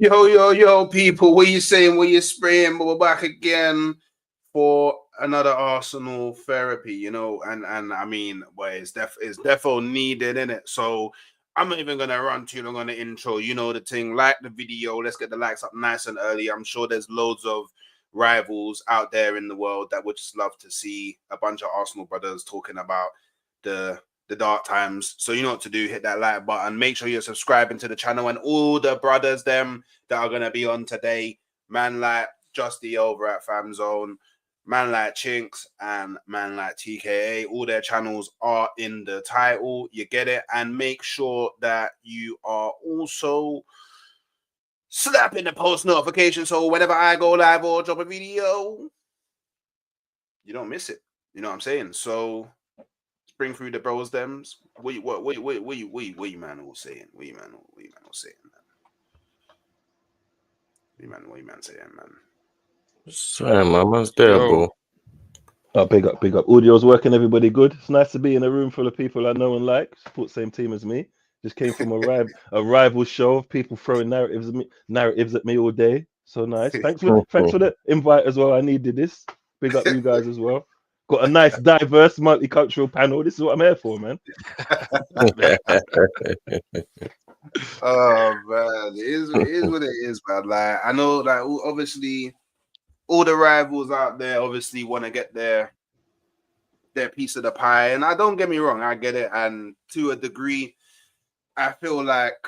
Yo, people, what you saying? What you spraying? But we're back again for another Arsenal therapy, and I mean, well, it's defo needed, in it. So I'm not even gonna run too long on the intro. You know the thing. Like the video. Let's get the likes up nice and early. I'm sure there's loads of rivals out there in the world that would just love to see a bunch of Arsenal brothers talking about the dark times. So you know what to do. Hit that like button. Make sure you're subscribing to the channel and all the brothers them that are gonna be on today. Man like Jus D over at Fam Zone, man like Chinxx, and man like TKA. All their channels are in the title. You get it? And make sure that you are also slapping the post notification so whenever I go live or drop a video, you don't miss it. You know what I'm saying? So bring through the bros dems. What you man all saying? What you man all saying, man? What you man saying, man? Sorry, man, man's there, bro. Oh, big up. Audio's working, everybody good. It's nice to be in a room full of people I know and like. Support same team as me. Just came from a rival show of people throwing narratives at me all day. So nice. Thanks for the invite as well. I needed this. Big up you guys as well. Got a nice, diverse, multicultural panel. This is what I'm here for, man. Oh man, it is what it is, man. Like I know, like obviously, all the rivals out there obviously want to get their piece of the pie, and I don't get me wrong, I get it, and to a degree, I feel like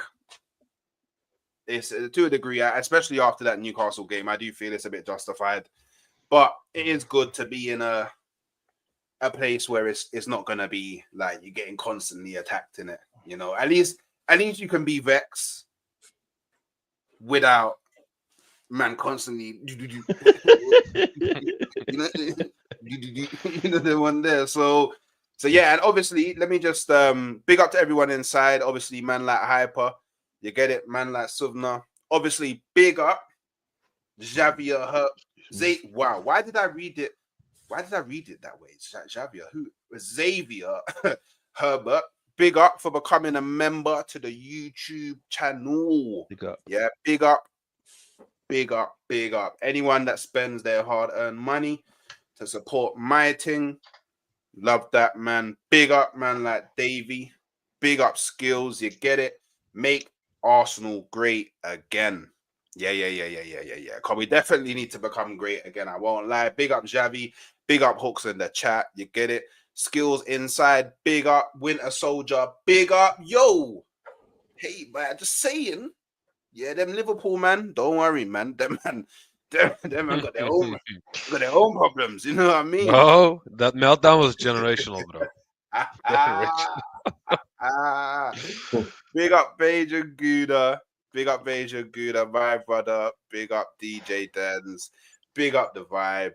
it's to a degree, especially after that Newcastle game, I do feel it's a bit justified. But it is good to be in a place where it's not gonna be like you're getting constantly attacked in it. You know, at least you can be vexed without man constantly you know the one there. So yeah, and obviously let me just big up to everyone inside. Obviously, man like Hyper, you get it, man like Suvna. Obviously, big up Xavier Wow, why did I read it that way? Xavier, who? Xavier Herbert. Big up for becoming a member to the YouTube channel. Big up. Yeah, big up. Anyone that spends their hard-earned money to support my thing, love that, man. Big up, man, like Davey. Big up Skills, you get it. Make Arsenal great again. Yeah. Because we definitely need to become great again. I won't lie. Big up Xavi. Big up Hooks in the chat. You get it. Skills inside. Big up Winter Soldier. Big up. Yo. Hey, man. Just saying. Yeah, them Liverpool, man. Don't worry, man. Them man got their own problems. You know what I mean? Oh, that meltdown was generational, bro. Big up Beja Gouda. Big up Beja Gouda, my brother. Big up DJ Dens. Big up the vibe.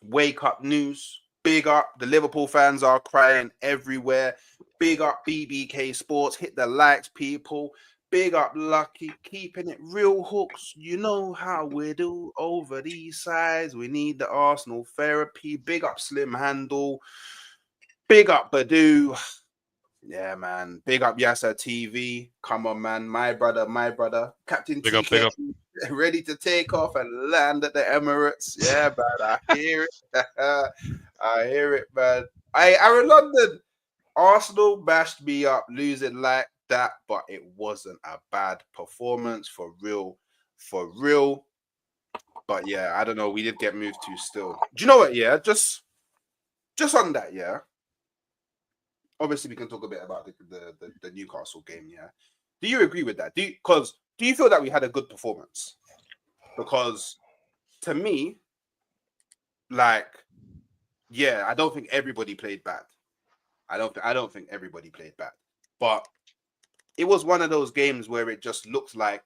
Wake up news. Big up. The Liverpool fans are crying everywhere. Big up BBK Sports. Hit the likes, people. Big up Lucky. Keeping it real, Hooks. You know how we do over these sides. We need the Arsenal therapy. Big up Slim Handle. Big up Badu. Yeah, man. Big up Yasser TV. Come on, man. My brother. Captain Big TK. up. Ready to take off and land at the Emirates. Yeah, man. I hear it. I hear it, man. Aaron London. Arsenal bashed me up, losing like that, but it wasn't a bad performance for real. But yeah, I don't know. We did get moved to still. Do you know what? Yeah, just on that, yeah. Obviously, we can talk a bit about the Newcastle game. Yeah, do you agree with that? Do you feel that we had a good performance? Because to me, like, yeah, I don't think everybody played bad. I don't think everybody played bad, but it was one of those games where it just looked like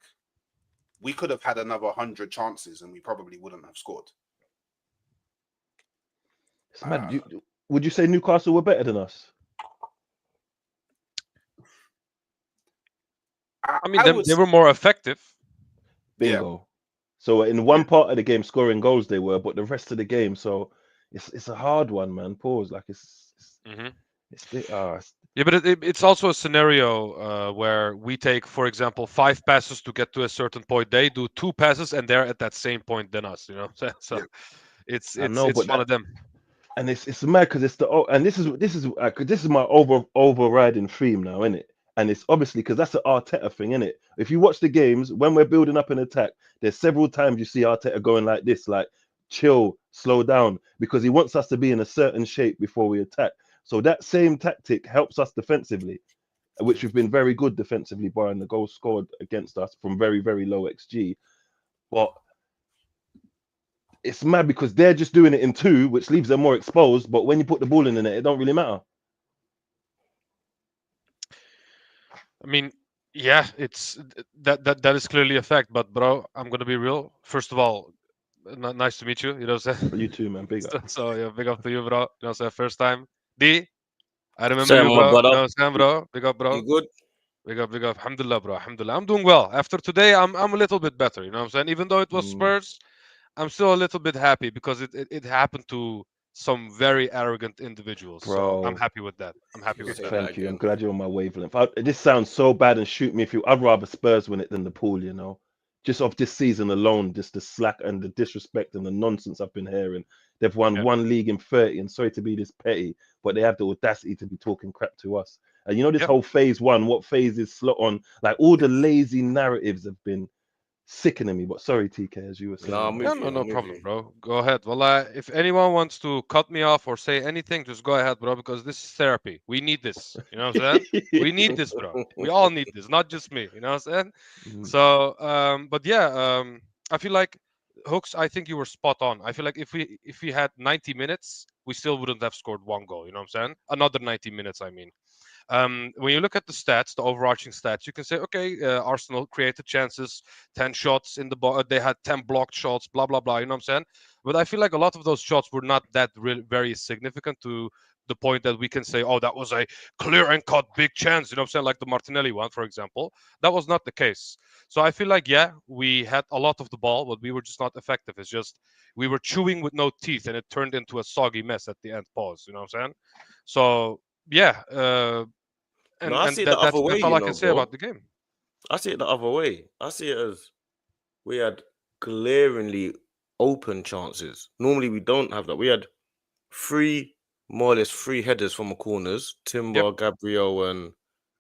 we could have had another 100 chances and we probably wouldn't have scored. Would you say Newcastle were better than us? I mean, they were more effective. Bingo. Yeah. So in one part of the game, scoring goals they were, but the rest of the game, so it's a hard one, man. Pause. Like it's Yeah, but it's also a scenario where we take, for example, 5 passes to get to a certain point. They do 2 passes and they're at that same point than us. You know, so Yeah. it's I know, but one of them. and it's mad because it's and this is my overriding theme now, isn't it? And it's obviously because that's an Arteta thing, isn't it? If you watch the games when we're building up an attack, there's several times you see Arteta going like this, like chill, slow down, because he wants us to be in a certain shape before we attack. So that same tactic helps us defensively, which we've been very good defensively, barring the goal scored against us from very, very low XG. But it's mad because they're just doing it in 2, which leaves them more exposed. But when you put the ball in it, it don't really matter. I mean, yeah, it's that is clearly a fact. But bro, I'm gonna be real. First of all, nice to meet you. You know what I'm saying? You too, man. Big up. So yeah, big up to you, bro. You know what I'm saying? First time. D, I remember Same, you, my bro. You brother. know what I'm saying, bro? Big up, bro. You good? Big up, big up. Alhamdulillah, bro. Alhamdulillah. I'm doing well. After today, I'm a little bit better. You know what I'm saying? Even though it was Spurs, I'm still a little bit happy because it happened to some very arrogant individuals. So I'm Bro. happy with that. I'm happy with that. Thank you. I'm glad you're on my wavelength. This sounds so bad and shoot me if you. I'd rather Spurs win it than the pool, you know. Just off this season alone, just the slack and the disrespect and the nonsense I've been hearing. They've won one league in 30, and sorry to be this petty, but they have the audacity to be talking crap to us. And you know this whole phase 1, what phase is slot on? Like all the lazy narratives have been sickening me. But sorry, TK, as you were saying. No problem, bro. Go ahead. Well, if anyone wants to cut me off or say anything, just go ahead, bro, because this is therapy. We need this. You know what I'm saying? We need this, bro. We all need this, not just me. You know what I'm saying? So, but yeah, I feel like Hooks, I think you were spot on. I feel like if we had 90 minutes, we still wouldn't have scored 1 goal. You know what I'm saying? Another 90 minutes, I mean. When you look at the stats, the overarching stats, you can say, okay, Arsenal created chances, 10 shots in the box, they had 10 blocked shots, blah, blah, blah. You know what I'm saying? But I feel like a lot of those shots were not that very significant to the point that we can say, oh, that was a clear and cut big chance. You know what I'm saying? Like the Martinelli one, for example. That was not the case. So I feel like, yeah, we had a lot of the ball, but we were just not effective. It's just we were chewing with no teeth and it turned into a soggy mess at the end. Pause. You know what I'm saying? So yeah, No, I see it the that's other way, all you I know, can say bro. about the game. I see it the other way. I see it as we had glaringly open chances. Normally we don't have that. We had more or less three headers from the corners. Timber, Gabriel, and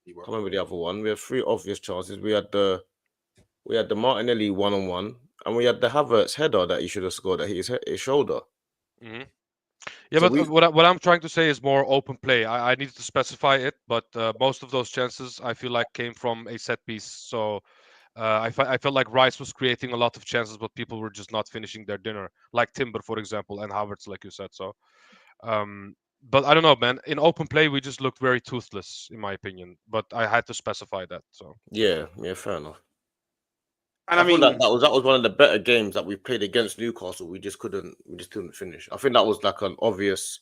I can't remember the other one. We had 3 obvious chances. We had the Martinelli 1-on-1, and we had the Havertz header that he should have scored at his shoulder. Yeah, so but what I'm trying to say is more open play. I needed to specify it, but most of those chances I feel like came from a set piece. So I felt like Rice was creating a lot of chances, but people were just not finishing their dinner, like Timber, for example, and Havertz, like you said. So, but I don't know, man. In open play, we just looked very toothless, in my opinion. But I had to specify that. So yeah, fair enough. And I mean that was one of the better games that we played against Newcastle. We just couldn't finish. I think that was like an obvious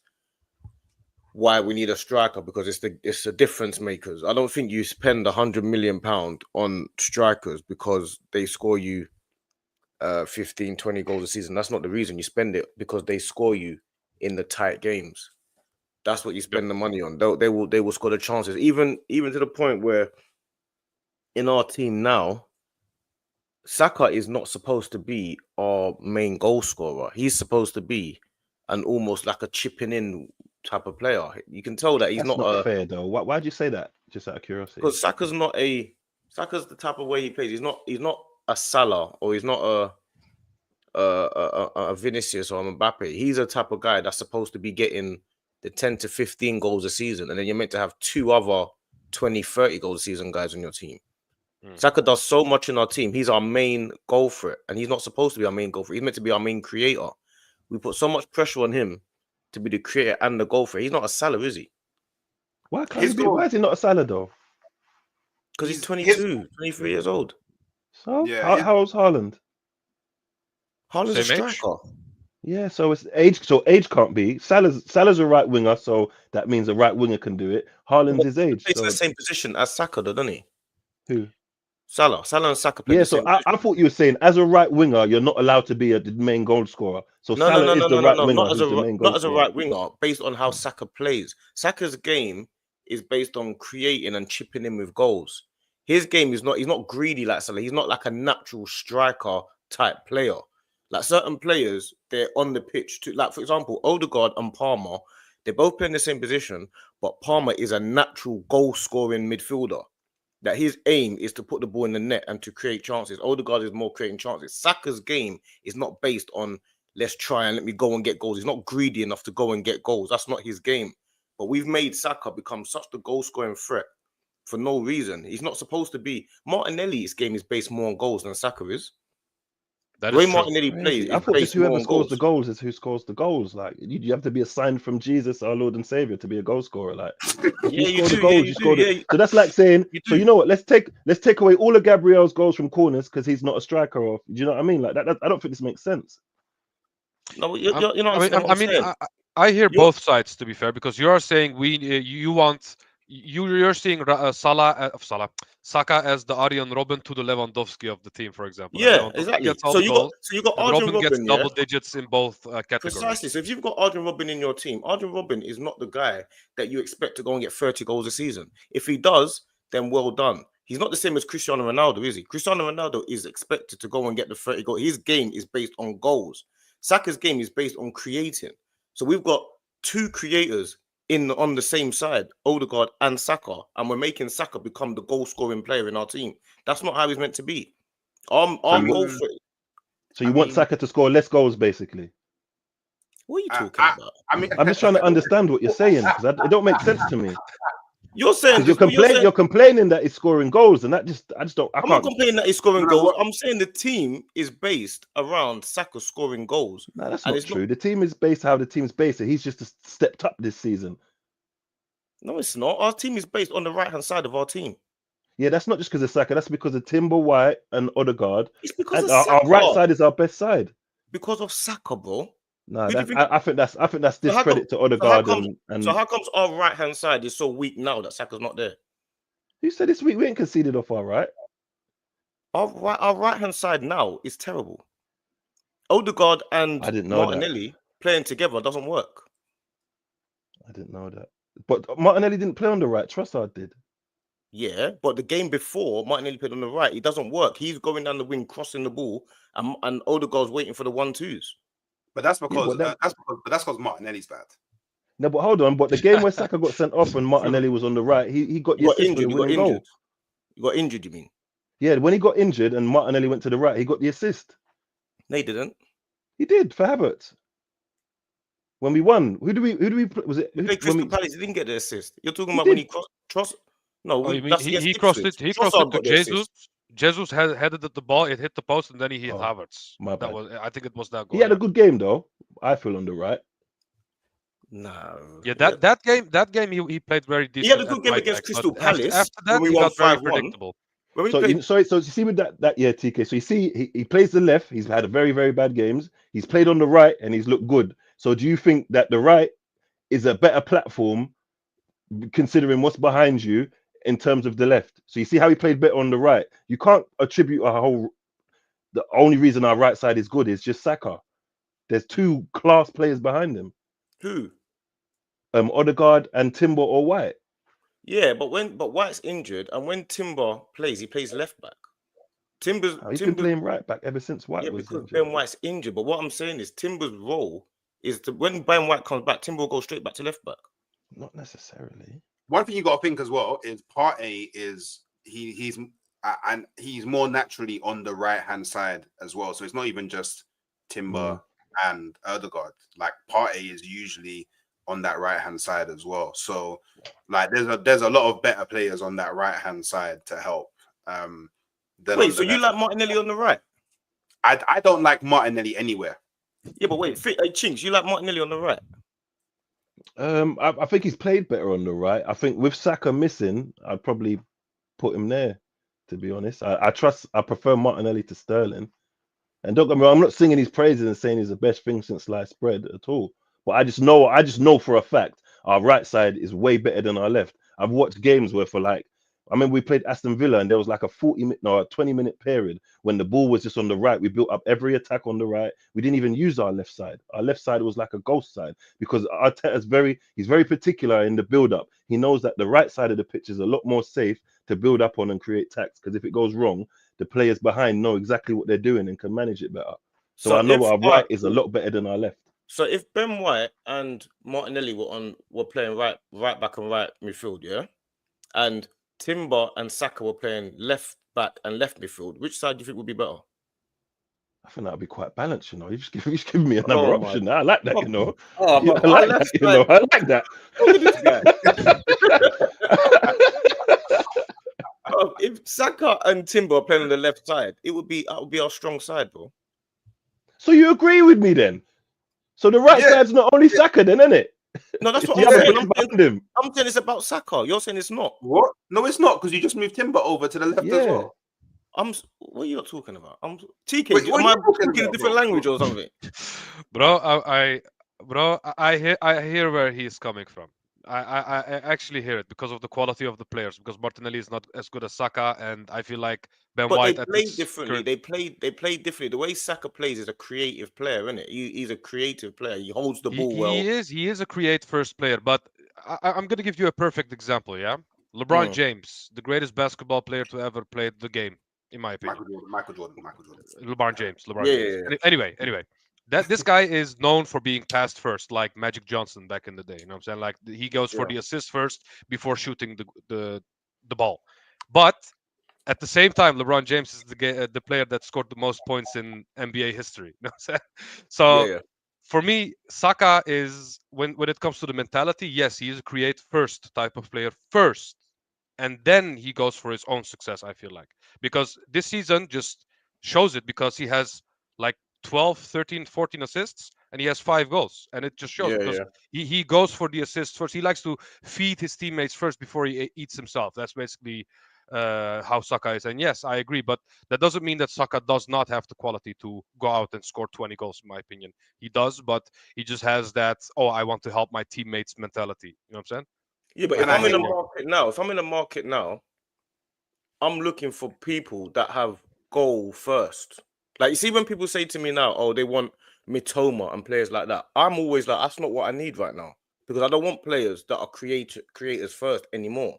why we need a striker, because it's the difference makers. I don't think you spend £100 million on strikers because they score you 15, 20 goals a season. That's not the reason. You spend it because they score you in the tight games. That's what you spend the money on. They will score the chances, even to the point where in our team now, Saka is not supposed to be our main goal scorer. He's supposed to be an almost like a chipping in type of player. You can tell that he's not fair though. Why'd you say that? Just out of curiosity. Because Saka's the type of way he plays. He's not a Salah, or he's not a Vinicius or a Mbappe. He's a type of guy that's supposed to be getting the 10 to 15 goals a season, and then you're meant to have 2 other 20, 30 goals a season guys on your team. Saka does so much in our team. He's our main goal threat, and he's not supposed to be our main goal threat. He's meant to be our main creator. We put so much pressure on him to be the creator and the goal threat. He's not a Salah, is he? Why is he not a Salah though? Because he's 22, 23 years old. So how old's Haaland? Haaland's a striker. Yeah, so it's age. So age can't be. Salah's a right winger, so that means a right winger can do it. Haaland's his age. He's in the same position as Saka, doesn't he? Who? Salah and Saka play the same position. I thought you were saying as a right winger, you're not allowed to be the main goal scorer. So Salah is the right winger, not as a right winger, based on how Saka plays. Saka's game is based on creating and chipping in with goals. His game is not, he's not greedy like Salah. He's not like a natural striker type player. Like certain players, they're on the pitch to, like, for example, Odegaard and Palmer, they both play in the same position, but Palmer is a natural goal-scoring midfielder. That his aim is to put the ball in the net and to create chances. Odegaard is more creating chances. Saka's game is not based on let's try and let me go and get goals. He's not greedy enough to go and get goals. That's not his game. But we've made Saka become such the goal-scoring threat for no reason. He's not supposed to be. Martinelli's game is based more on goals than Saka is. That The way is true. Martinelli plays I is thought just based more whoever on scores goals. the goals is who scores the goals. Like you have to be assigned from Jesus, our Lord and Savior, to be a goal scorer. Like Yeah, you score the goals, you score the. Yeah, So that's like saying, you so do. you know what? Let's take away all of Gabriel's goals from corners because he's not a striker. Or do you know what I mean? Like that I don't think this makes sense. No, you know I what I'm mean, saying? I hear You're- both sides, to be fair, because you are saying you want you're seeing Saka as the Arjen Robben to the Lewandowski of the team, for example. And Yeah, Lewandowski exactly. gets all So the you goals, got and Arjen Robben gets Robben, yeah. double digits in both categories. Precisely. So if you've got Arjen Robben in your team, Arjen Robben is not the guy that you expect to go and get 30 goals a season. If he does, then well done. He's not the same as Cristiano Ronaldo, is he? Cristiano Ronaldo is expected to go and get the 30 goals. His game is based on goals. Saka's game is based on creating. So we've got two creators on the same side, Odegaard and Saka, and we're making Saka become the goal-scoring player in our team. That's not how he's meant to be. Our goal for So you want Saka to score less goals, basically. What are you talking about? I mean, I'm just trying to understand what you're saying because it don't make sense to me. You're saying Because you're complaining that he's scoring goals, and I just don't. I'm not complaining that he's scoring No, goals. what- I'm saying the team is based around Saka scoring goals. No, that's And not it's true. The team is based how the team's based. He's just stepped up this season. No, it's not. Our team is based on the right-hand side of our team. Yeah, that's not just because of Saka. That's because of Timber, White, and Odegaard. It's because And of Saka. our right side is our best side. Because of Saka, bro. No, Who do you think- I think that's discredit to Odegaard and. So how comes our right-hand side is so weak now that Saka's not there? Who said this week we ain't conceded off our right? Our right-hand side now is terrible. Odegaard and I didn't know Martinelli playing together doesn't work. I didn't know that. But Martinelli didn't play on the right. Trossard did. Yeah, but the game before, Martinelli played on the right. It doesn't work. He's going down the wing, crossing the ball, and Odegaard's waiting for the 1-2s. but that's because but that's because Martinelli's bad. No, but hold on. But the game where Saka got sent off and Martinelli was on the right, he got the assist for the winning goal. You got injured, you mean? Yeah, when he got injured and Martinelli went to the right, he got the assist. No, he didn't. He did for Havertz. When we won, who do we was it? He played Crystal Palace. He didn't get the assist. You're talking He about when did. he crossed. No, Oh, you mean that's he against crossed it? Ipswich. He crossed Trossard it to got the Jesus. assist. Jesus headed at the ball. It hit the post, and then he hit Oh, Havertz. my That bad. was. I think it was that goal. He had a good game though. I feel on the right. No. Yeah, that game he played very decent. He had a good at game right against back, Crystal but Palace After that, when we he won got very 5-1. predictable. When we So played, so you see with that yeah, TK. So you see he plays the left. He's had a very very bad games. He's played on the right and he's looked good. So do you think that the right is a better platform considering what's behind you in terms of the left? So you see how he played better on the right. You can't attribute the only reason our right side is good is just Saka. There's two class players behind him. who? Odegaard and Timber or White. Yeah, but White's injured, and when Timber plays, he plays left back. He's been playing right back ever since White was because injured. Ben White's injured. But what I'm saying is Timber's role is to when Ben White comes back, Timber will go straight back to left back. Not necessarily. One thing you got to think as well is Partey is he's more naturally on the right hand side as well. So it's not even just Timber and Odegaard. Like Partey is usually on that right hand side as well. So like there's a lot of better players on that right hand side to help. Wait, so you like Martinelli on the right? I don't like Martinelli anywhere. Yeah, but wait, Chinxx, you like Martinelli on the right? I think he's played better on the right. I think with Saka missing, I'd probably put him there. To be honest, I prefer Martinelli to Sterling. And don't get me wrong, I'm not singing his praises and saying he's the best thing since sliced bread at all. But I just know for a fact our right side is way better than our left. I've watched games where for like I remember we played Aston Villa and there was like a 20-minute period when the ball was just on the right. We built up every attack on the right. We didn't even use our left side. Our left side was like a ghost side because Arteta's he's very particular in the build up. He knows that the right side of the pitch is a lot more safe to build up on and create attacks, because if it goes wrong, the players behind know exactly what they're doing and can manage it better. So I know our right is a lot better than our left. So if Ben White and Martinelli were playing right back and right midfield, yeah, and Timber and Saka were playing left back and left midfield, which side do you think would be better? I think that would be quite balanced, you know. You just give me another option. I like that, you know. Oh, I like that, you know. I like that. Look at this guy. If Saka and Timber are playing on the left side, that would be our strong side, bro. So you agree with me then? So the right side's not only Saka then, isn't it? No, that's what I'm saying. I'm saying it's about Saka. You're saying it's not. What? No, it's not, because you just moved Timber over to the left as well. What are you talking about? TK, am I talking a different language or something? Bro, I hear where he's coming from. I actually hear it because of the quality of the players. Because Martinelli is not as good as Saka, and I feel like Ben White. They play differently. They play differently. The way Saka plays is a creative player, isn't it? He's a creative player. He holds the ball well. He is a create first player. But I'm gonna give you a perfect example. Yeah, LeBron James, the greatest basketball player to ever play the game, in my opinion. Michael Jordan. LeBron James. Yeah. Anyway. This guy is known for being passed first, like Magic Johnson back in the day. You know what I'm saying? Like he goes for the assist first before shooting the ball. But at the same time, LeBron James is the player that scored the most points in NBA history. You know what I'm saying? So for me, Saka is, when it comes to the mentality, yes, he is a create first type of player first. And then he goes for his own success, I feel like. Because this season just shows it, because he has like 12, 13, 14 assists, and he has 5 goals. And it just shows because he goes for the assists first. He likes to feed his teammates first before he eats himself. That's basically how Saka is. And yes, I agree. But that doesn't mean that Saka does not have the quality to go out and score 20 goals, in my opinion. He does, but he just has that, I want to help my teammates mentality. You know what I'm saying? Yeah, but if I'm in the market now, I'm looking for people that have goal first. Like, you see, when people say to me now, they want Mitoma and players like that, I'm always like, that's not what I need right now, because I don't want players that are creators first anymore.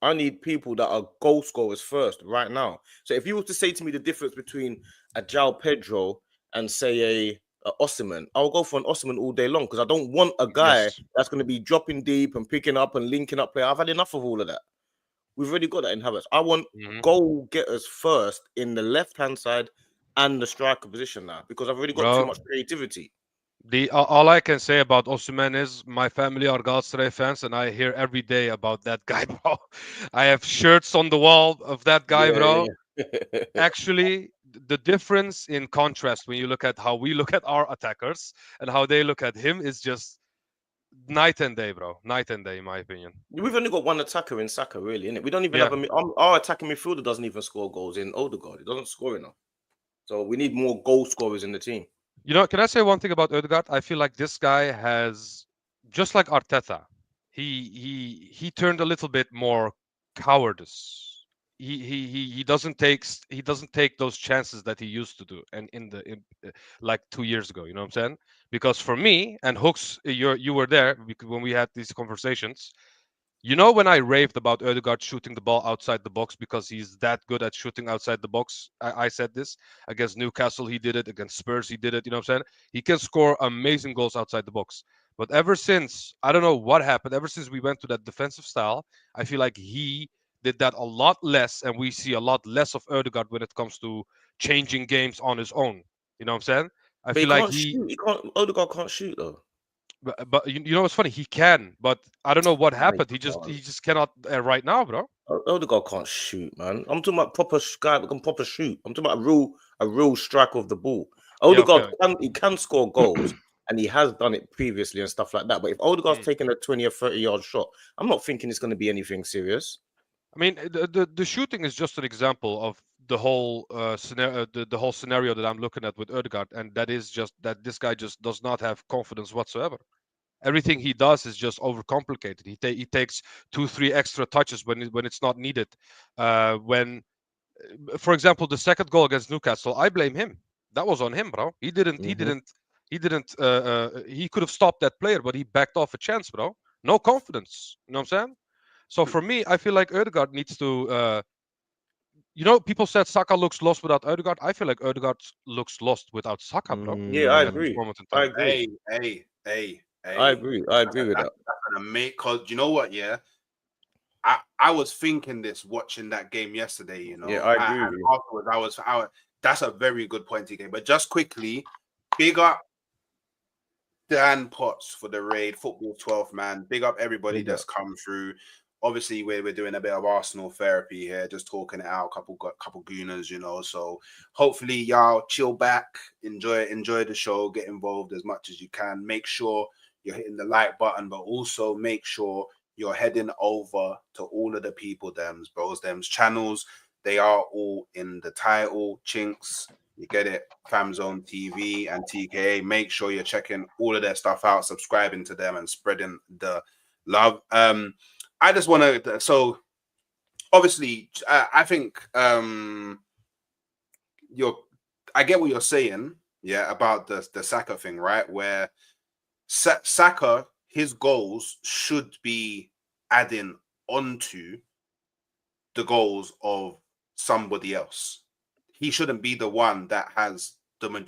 I need people that are goal scorers first right now. So if you were to say to me the difference between a João Pedro and say a Osimhen, I'll go for an Osimhen all day long, because I don't want a guy that's going to be dropping deep and picking up and linking up play. I've had enough of all of that. We've already got that in Havertz. I want goal getters first in the left-hand side and the striker position now, because I've already got too much creativity. All I can say about Osimhen is my family are Galatasaray fans, and I hear every day about that guy, bro. I have shirts on the wall of that guy, bro. Actually, the difference in contrast when you look at how we look at our attackers and how they look at him is just night and day, bro. Night and day, in my opinion. We've only got one attacker in Saka, really, innit? We don't even have our attacking midfielder doesn't even score goals in Odegaard. He doesn't score enough. So we need more goal scorers in the team. You know, can I say one thing about Odegaard? I feel like this guy has, just like Arteta, he turned a little bit more cowardice. He doesn't take those chances that he used to do, and in like 2 years ago. You know what I'm saying? Because for me and Hooks, you were there when we had these conversations. You know, when I raved about Odegaard shooting the ball outside the box because he's that good at shooting outside the box, I said this. Against Newcastle, he did it. Against Spurs, he did it. You know what I'm saying? He can score amazing goals outside the box. But ever since, I don't know what happened, ever since we went to that defensive style, I feel like he did that a lot less, and we see a lot less of Odegaard when it comes to changing games on his own. You know what I'm saying? I feel like Odegaard can't shoot, though. But you know what's funny? He can, but I don't know what happened. He just cannot right now, bro. Odegaard can't shoot, man. I'm talking about proper guy that can proper shoot. I'm talking about a real striker of the ball. Odegaard can score goals, and he has done it previously and stuff like that. But if Odegaard's taking a 20 or 30-yard shot, I'm not thinking it's going to be anything serious. I mean, the shooting is just an example of the whole scenario. The whole scenario that I'm looking at with Odegaard, and that is just that this guy just does not have confidence whatsoever. everything he does is just overcomplicated. He takes 2-3 extra touches when it's not needed. When, for example, the second goal against Newcastle, I blame him. That was on him, bro. He didn't. He could have stopped that player, but he backed off a chance, bro. No confidence. You know what I'm saying? So for me, I feel like Ødegaard needs to. People said Saka looks lost without Ødegaard. I feel like Ødegaard looks lost without Saka, bro. Yeah, I at this agree. moment in I time. agree. Hey. I agree with that. That's gonna make, cause you know what? Yeah, I was thinking this watching that game yesterday. You know, Yeah, I agree with you. Afterwards, that's a very good point again. But just quickly, big up Dan Potts for the raid, football 12th man. Big up everybody that's come through. Obviously, we're doing a bit of Arsenal therapy here, just talking it out. Couple Gooners, you know. So hopefully, y'all chill back, enjoy the show, get involved as much as you can. Make sure you're hitting the like button, but also make sure you're heading over to all of the people, them's channels. They are all in the title. Chinxx, you get it, Famzone TV and TKA. Make sure you're checking all of their stuff out, subscribing to them, and spreading the love. I just want to. So, obviously, I think I get what you're saying, yeah, about the Saka thing, right? Where Saka, his goals should be adding onto the goals of somebody else. He shouldn't be the one that has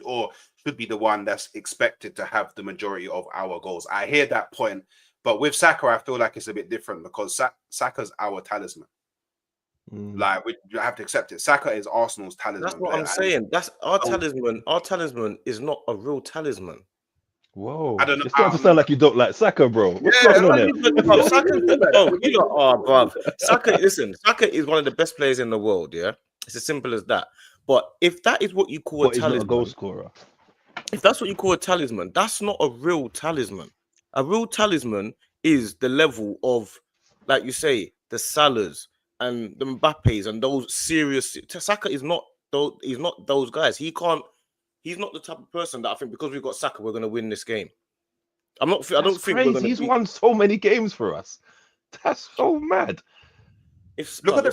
or should be the one that's expected to have the majority of our goals. I hear that point, but with Saka, I feel like it's a bit different because Saka's our talisman. Like, we have to accept it. Saka is Arsenal's talisman. That's what I'm saying. That's our talisman. Our talisman is not a real talisman. Whoa! I don't know. It's starting to sound like you don't like Saka, bro. What's going on there? Saka, listen, Saka is one of the best players in the world. Yeah, it's as simple as that. But if that is what you call a talisman, not a goal scorer. If that's what you call a talisman, that's not a real talisman. A real talisman is the level of, like you say, the Salahs and the Mbappes and those serious. Saka is not those. He's not those guys. He's not the type of person that I think because we've got Saka, we're going to win this game. I don't think crazy. We're going to. He's won so many games for us. That's so mad. Look at the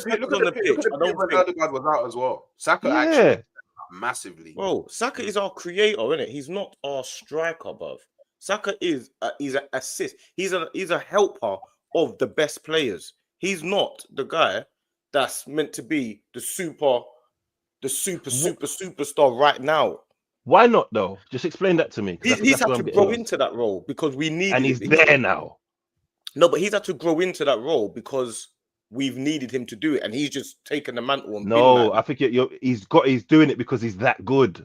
pitch. I don't think Ødegaard was out as well. Saka actually massively. Bro, Saka is our creator, isn't it? He's not our striker, bruv. Saka is he's an assist. He's a helper of the best players. He's not the guy that's meant to be the superstar right now. Why not though? Just explain that to me. He's had to grow into that role because we need. And he's there now. No, but he's had to grow into that role because we've needed him to do it, and he's just taken the mantle. No, I think he's doing it because he's that good.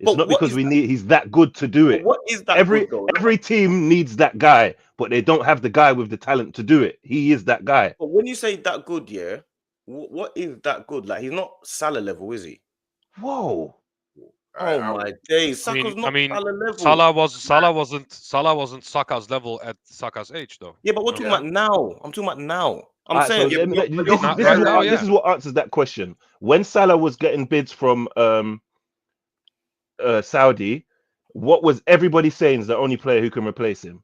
It's not because he's that good to do it. What is that? Every team needs that guy, but they don't have the guy with the talent to do it. He is that guy. But when you say that good, yeah, what is that good? Like, he's not Salah level, is he? Whoa. Oh my days! Saka's not Salah level. Salah wasn't Saka's level at Saka's age, though. Yeah, but we're talking about now. I'm talking about now. I'm saying this is what answers that question. When Salah was getting bids from Saudi, what was everybody saying is the only player who can replace him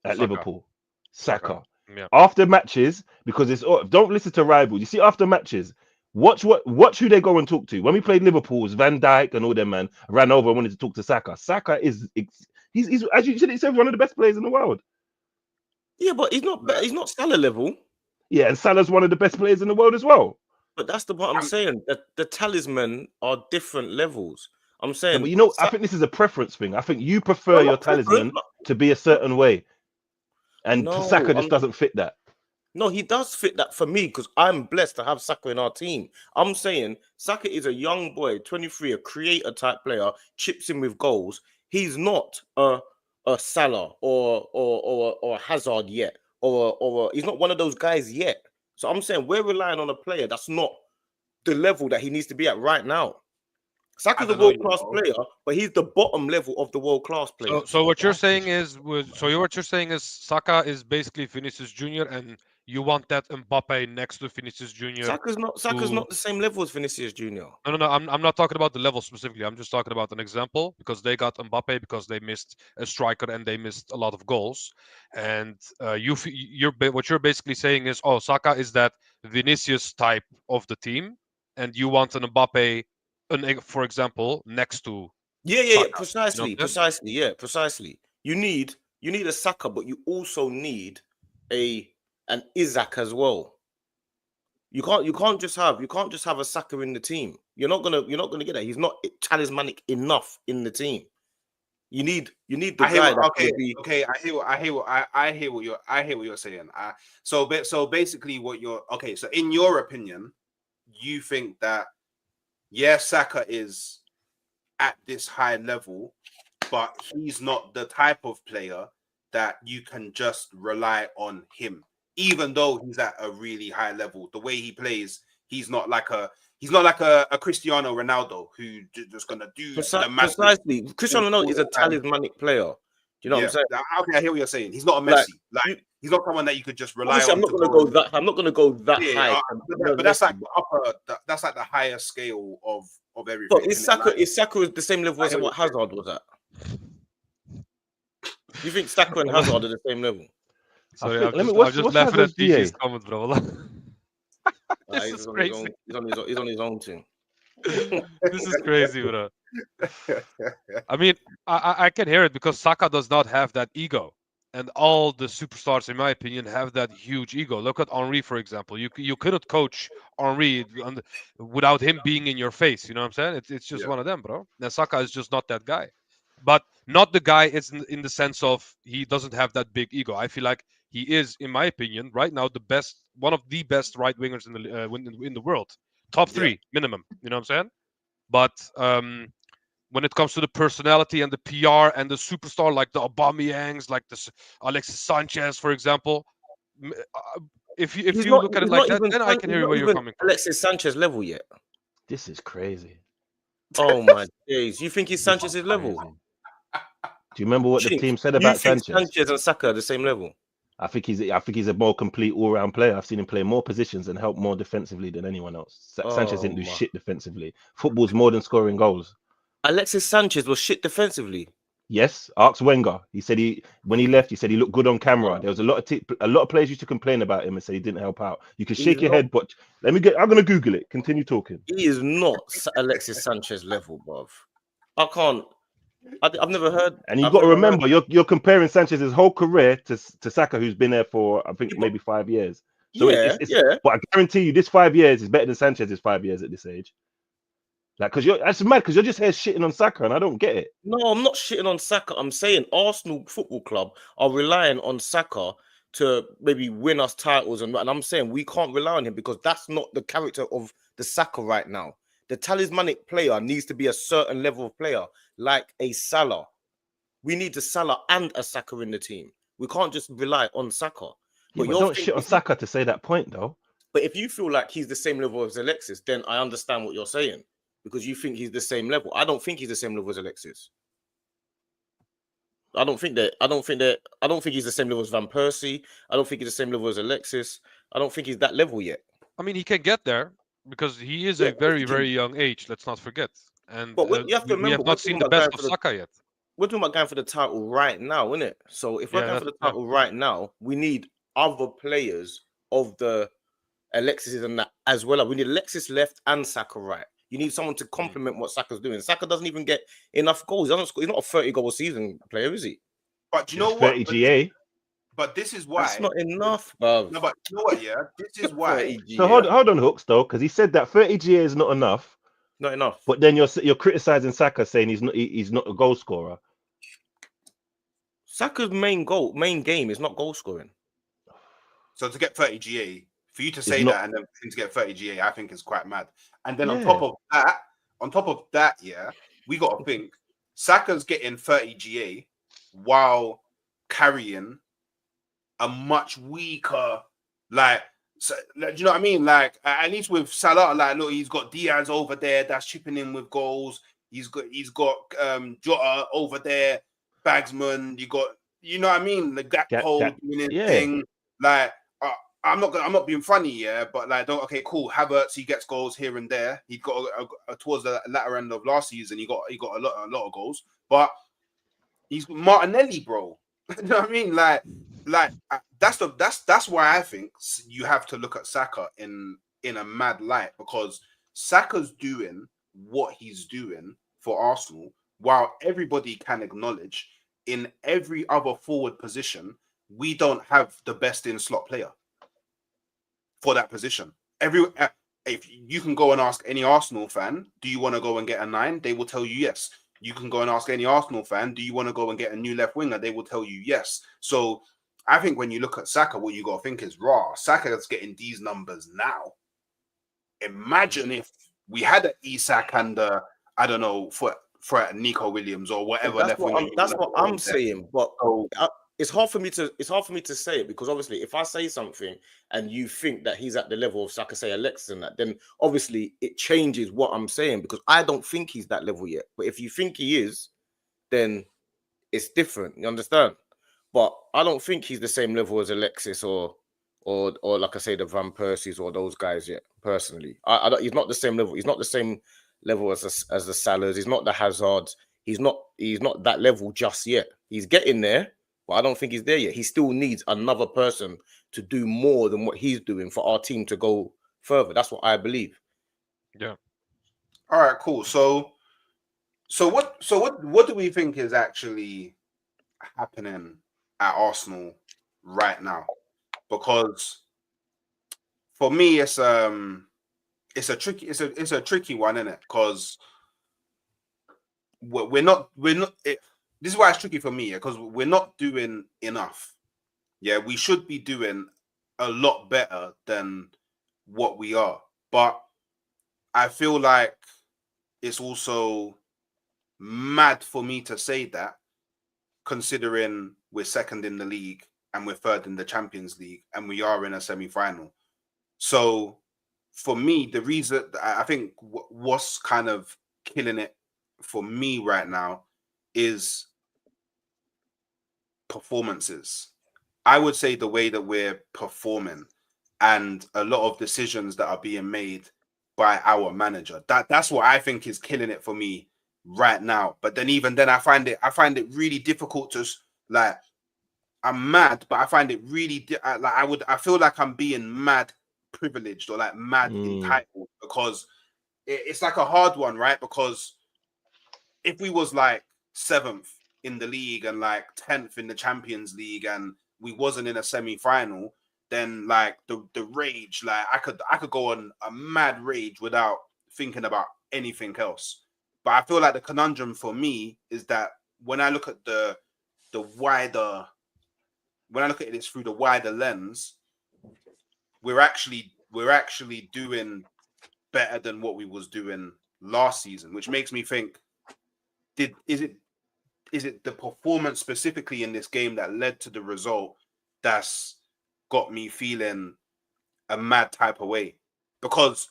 at Liverpool? Saka. Yeah. After matches, because don't listen to rivals. You see, after matches. Watch who they go and talk to. When we played Liverpool, it was Van Dijk and all them man ran over and wanted to talk to Saka. Saka he's as you said, he's one of the best players in the world. Yeah, but he's not Salah level. Yeah, and Salah's one of the best players in the world as well. But that's what I'm saying. The talisman are different levels. I'm saying, yeah, but I think this is a preference thing. I think you prefer your talisman to be a certain way, and Saka just doesn't fit that. No, he does fit that for me because I'm blessed to have Saka in our team. I'm saying Saka is a young boy, 23, a creator type player, chips in with goals. He's not a Salah or a Hazard yet, or he's not one of those guys yet. So I'm saying we're relying on a player that's not the level that he needs to be at right now. Saka's a world-class player, but he's the bottom level of the world-class player. So what you're saying is Saka is basically Vinicius Jr. and you want that Mbappe next to Vinicius Junior. Saka's not the same level as Vinicius Junior. No. I'm not talking about the level specifically. I'm just talking about an example because they got Mbappe because they missed a striker and they missed a lot of goals. And what you're basically saying is, oh, Saka is that Vinicius type of the team, and you want an Mbappe, for example, next to Yeah, Saka. precisely. You need a Saka, but you also need an Isaac as well. You can't just have a Saka in the team. You're not gonna get that. He's not talismanic enough in the team. You need the guy. I hear what you're saying. So basically, so in your opinion, you think that Saka is at this high level, but he's not the type of player that you can just rely on him. Even though he's at a really high level, the way he plays, he's not like a Cristiano Ronaldo who just gonna do precisely. Cristiano Ronaldo is a talismanic player. Do you know what I'm saying? Okay, I hear what you're saying. He's not a Messi. He's not someone that you could just rely on. I'm not gonna go that high. But that's like that's like the higher scale of everything. But is Saka the same level as what Hazard was at? You think Saka and Hazard are the same level? Sorry, I'm just laughing at DJ's comment, bro. This is crazy. He's on his own team. This is crazy, bro. I mean, I can hear it because Saka does not have that ego. And all the superstars, in my opinion, have that huge ego. Look at Henry, for example. You couldn't coach Henry without him being in your face. You know what I'm saying? It's just one of them, bro. And Saka is just not that guy. But not the guy is in the sense of he doesn't have that big ego. I feel like he is, in my opinion, right now one of the best right wingers in the world, top 3 minimum. You know what I'm saying? But when it comes to the personality and the PR and the superstar, like the Aubameyangs, like the Alexis Sanchez, for example, if you look at it like that, then I can hear where you're coming from. Alexis Sanchez level yet? This is crazy. Oh my days! You think he's Sanchez's level? Do you remember what the team said about Sanchez? Sanchez and Saka are the same level. I think he's a more complete all-round player. I've seen him play more positions and help more defensively than anyone else. Sanchez didn't do shit defensively. Football's more than scoring goals. Alexis Sanchez was shit defensively. Yes, ask Wenger. He said when he left, he said he looked good on camera. There was a lot of players used to complain about him and say he didn't help out. You can shake your head, but I'm gonna Google it. Continue talking. He is not Alexis Sanchez level, bruv. I can't. I've never heard. And you've got to remember, you're comparing Sanchez's whole career to Saka, who's been there for I think maybe 5 years. So but I guarantee you, this 5 years is better than Sanchez's 5 years at this age. Like, that's mad because you're just here shitting on Saka, and I don't get it. No, I'm not shitting on Saka. I'm saying Arsenal Football Club are relying on Saka to maybe win us titles, and I'm saying we can't rely on him because that's not the character of the Saka right now. The talismanic player needs to be a certain level of player, like a Salah. We need a Salah and a Saka in the team. We can't just rely on Saka. But don't shit on Saka to say that point, though. But if you feel like he's the same level as Alexis, then I understand what you're saying because you think he's the same level. I don't think he's the same level as Alexis. I don't think he's the same level as Van Persie. I don't think he's the same level as Alexis. I don't think he's that level yet. I mean, he can get there because he is a very, very young age. Let's not forget. And you have to remember, we have not seen the best of Saka yet. We're talking about going for the title right now, isn't it? So if we're going for the title right now, we need other players of the Alexis and that as well. We need Alexis left and Saka right. You need someone to complement what Saka's doing. Saka doesn't even get enough goals. He's not a 30-goal season player, is he? But do you know what? 30 GA. But this is why. That's not enough, bro. No, but you know what, yeah? This is why. So hold on, Hooks, though, because he said that 30 GA is not enough. Not enough. But then you're criticizing Saka, saying he's not a goal scorer. Saka's main game is not goal scoring. So to get 30 GA, for you to say that and then for him to get 30 GA, I think is quite mad. And then on top of that, yeah, we got to think Saka's getting 30 GA while carrying a much weaker, like, so, do you know what I mean? Like, at least with Salah, like, look, he's got Diaz over there that's chipping in with goals. He's got Jota over there, Bagsman. You know what I mean? The gap hold winning thing. Like, I'm not being funny, yeah, but like, okay, cool. Havertz, he gets goals here and there. He got towards the latter end of last season. He got a lot of goals, but he's Martinelli, bro. You know what I mean? That's why I think you have to look at Saka in a mad light, because Saka's doing what he's doing for Arsenal, while everybody can acknowledge in every other forward position we don't have the best in slot player for that position. If you can go and ask any Arsenal fan, do you want to go and get a 9? They will tell you yes. You can go and ask any Arsenal fan, do you want to go and get a new left winger? They will tell you yes. So I think when you look at Saka, what you got to think is, Saka's getting these numbers now. Imagine if we had an Isak and I don't know, for Nico Williams or whatever. That's what I'm saying. But it's hard for me to say it, because obviously if I say something and you think that he's at the level of Saka, say Alexis and that, then obviously it changes what I'm saying, because I don't think he's that level yet. But if you think he is, then it's different. You understand? But I don't think he's the same level as Alexis or like I say, the Van Persies or those guys yet. Personally, he's not the same level. He's not the same level as the Salahs. He's not the Hazards. He's not that level just yet. He's getting there, but I don't think he's there yet. He still needs another person to do more than what he's doing for our team to go further. That's what I believe. Yeah. All right, cool. So what do we think is actually happening at Arsenal right now? Because for me, it's a tricky one, isn't it? Because we're not. This is why it's tricky for me, because we're not doing enough. Yeah, we should be doing a lot better than what we are, but I feel like it's also mad for me to say that, considering we're second in the league and we're third in the Champions League and we are in a semi-final. So for me, the reason I think what's kind of killing it for me right now is performances. I would say the way that we're performing and a lot of decisions that are being made by our manager. That's what I think is killing it for me right now. But then even then, I find it really difficult to, like, I'm mad, but I find it really I feel like I'm being mad privileged or like mad entitled, because it's like a hard one, right? Because if we was like 7th in the league and like 10th in the Champions League and we wasn't in a semi-final, then like the rage, like I could go on a mad rage without thinking about anything else. But I feel like the conundrum for me is that when I look at when I look at this through the wider lens, we're actually doing better than what we was doing last season, which makes me think, is it the performance specifically in this game that led to the result that's got me feeling a mad type of way? Because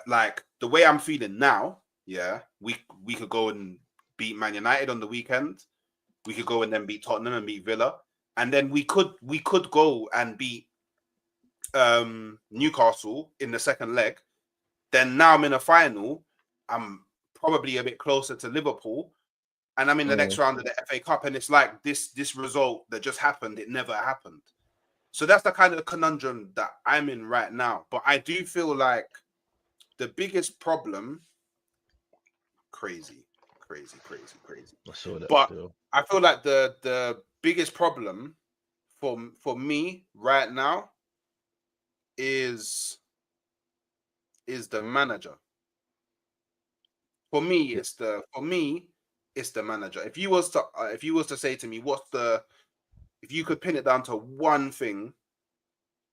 like the way I'm feeling now, yeah, we could go and beat Man United on the weekend. We could go and then beat Tottenham and beat Villa. And then we could go and beat Newcastle in the second leg. Then now I'm in a final. I'm probably a bit closer to Liverpool, and I'm in the next round of the FA Cup. And it's like this result that just happened, it never happened. So that's the kind of conundrum that I'm in right now. But I do feel like the biggest problem, crazy. I saw that. But still. I feel like the biggest problem for me right now is the manager. For me, it's the manager. If you was to say to me, if you could pin it down to one thing,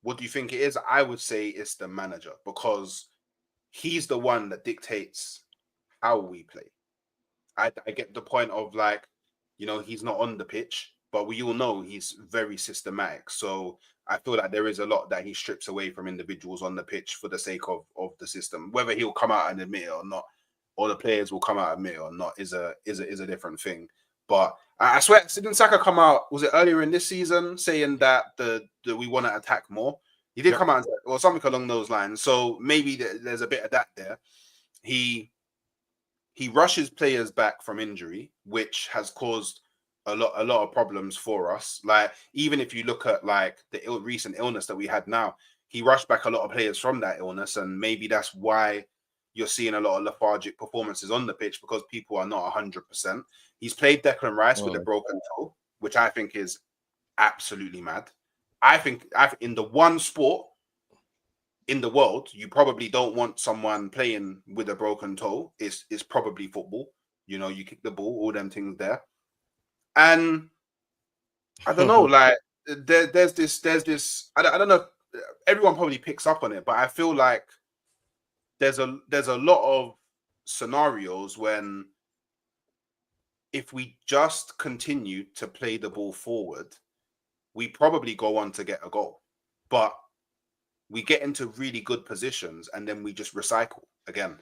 what do you think it is? I would say it's the manager, because he's the one that dictates how we play. I get the point of, like, you know, he's not on the pitch, but we all know he's very systematic. So I feel like there is a lot that he strips away from individuals on the pitch for the sake of the system. Whether he'll come out and admit it or not, or the players will come out and admit it or not, is a different thing. But I swear, didn't Saka come out, was it earlier in this season, saying that we want to attack more? He did come out and say, or something along those lines. So maybe there's a bit of that there. He rushes players back from injury, which has caused a lot of problems for us. Like, even if you look at like the recent illness that we had now, he rushed back a lot of players from that illness, and maybe that's why you're seeing a lot of lethargic performances on the pitch, because people are not 100%. He's played Declan Rice with a broken toe, which I think is absolutely mad. I think in the one sport in the world you probably don't want someone playing with a broken toe is probably football. You know, you kick the ball, all them things there. And I don't know, like there's this. I don't know. Everyone probably picks up on it, but I feel like there's a lot of scenarios when if we just continue to play the ball forward, we probably go on to get a goal. But we get into really good positions and then we just recycle again.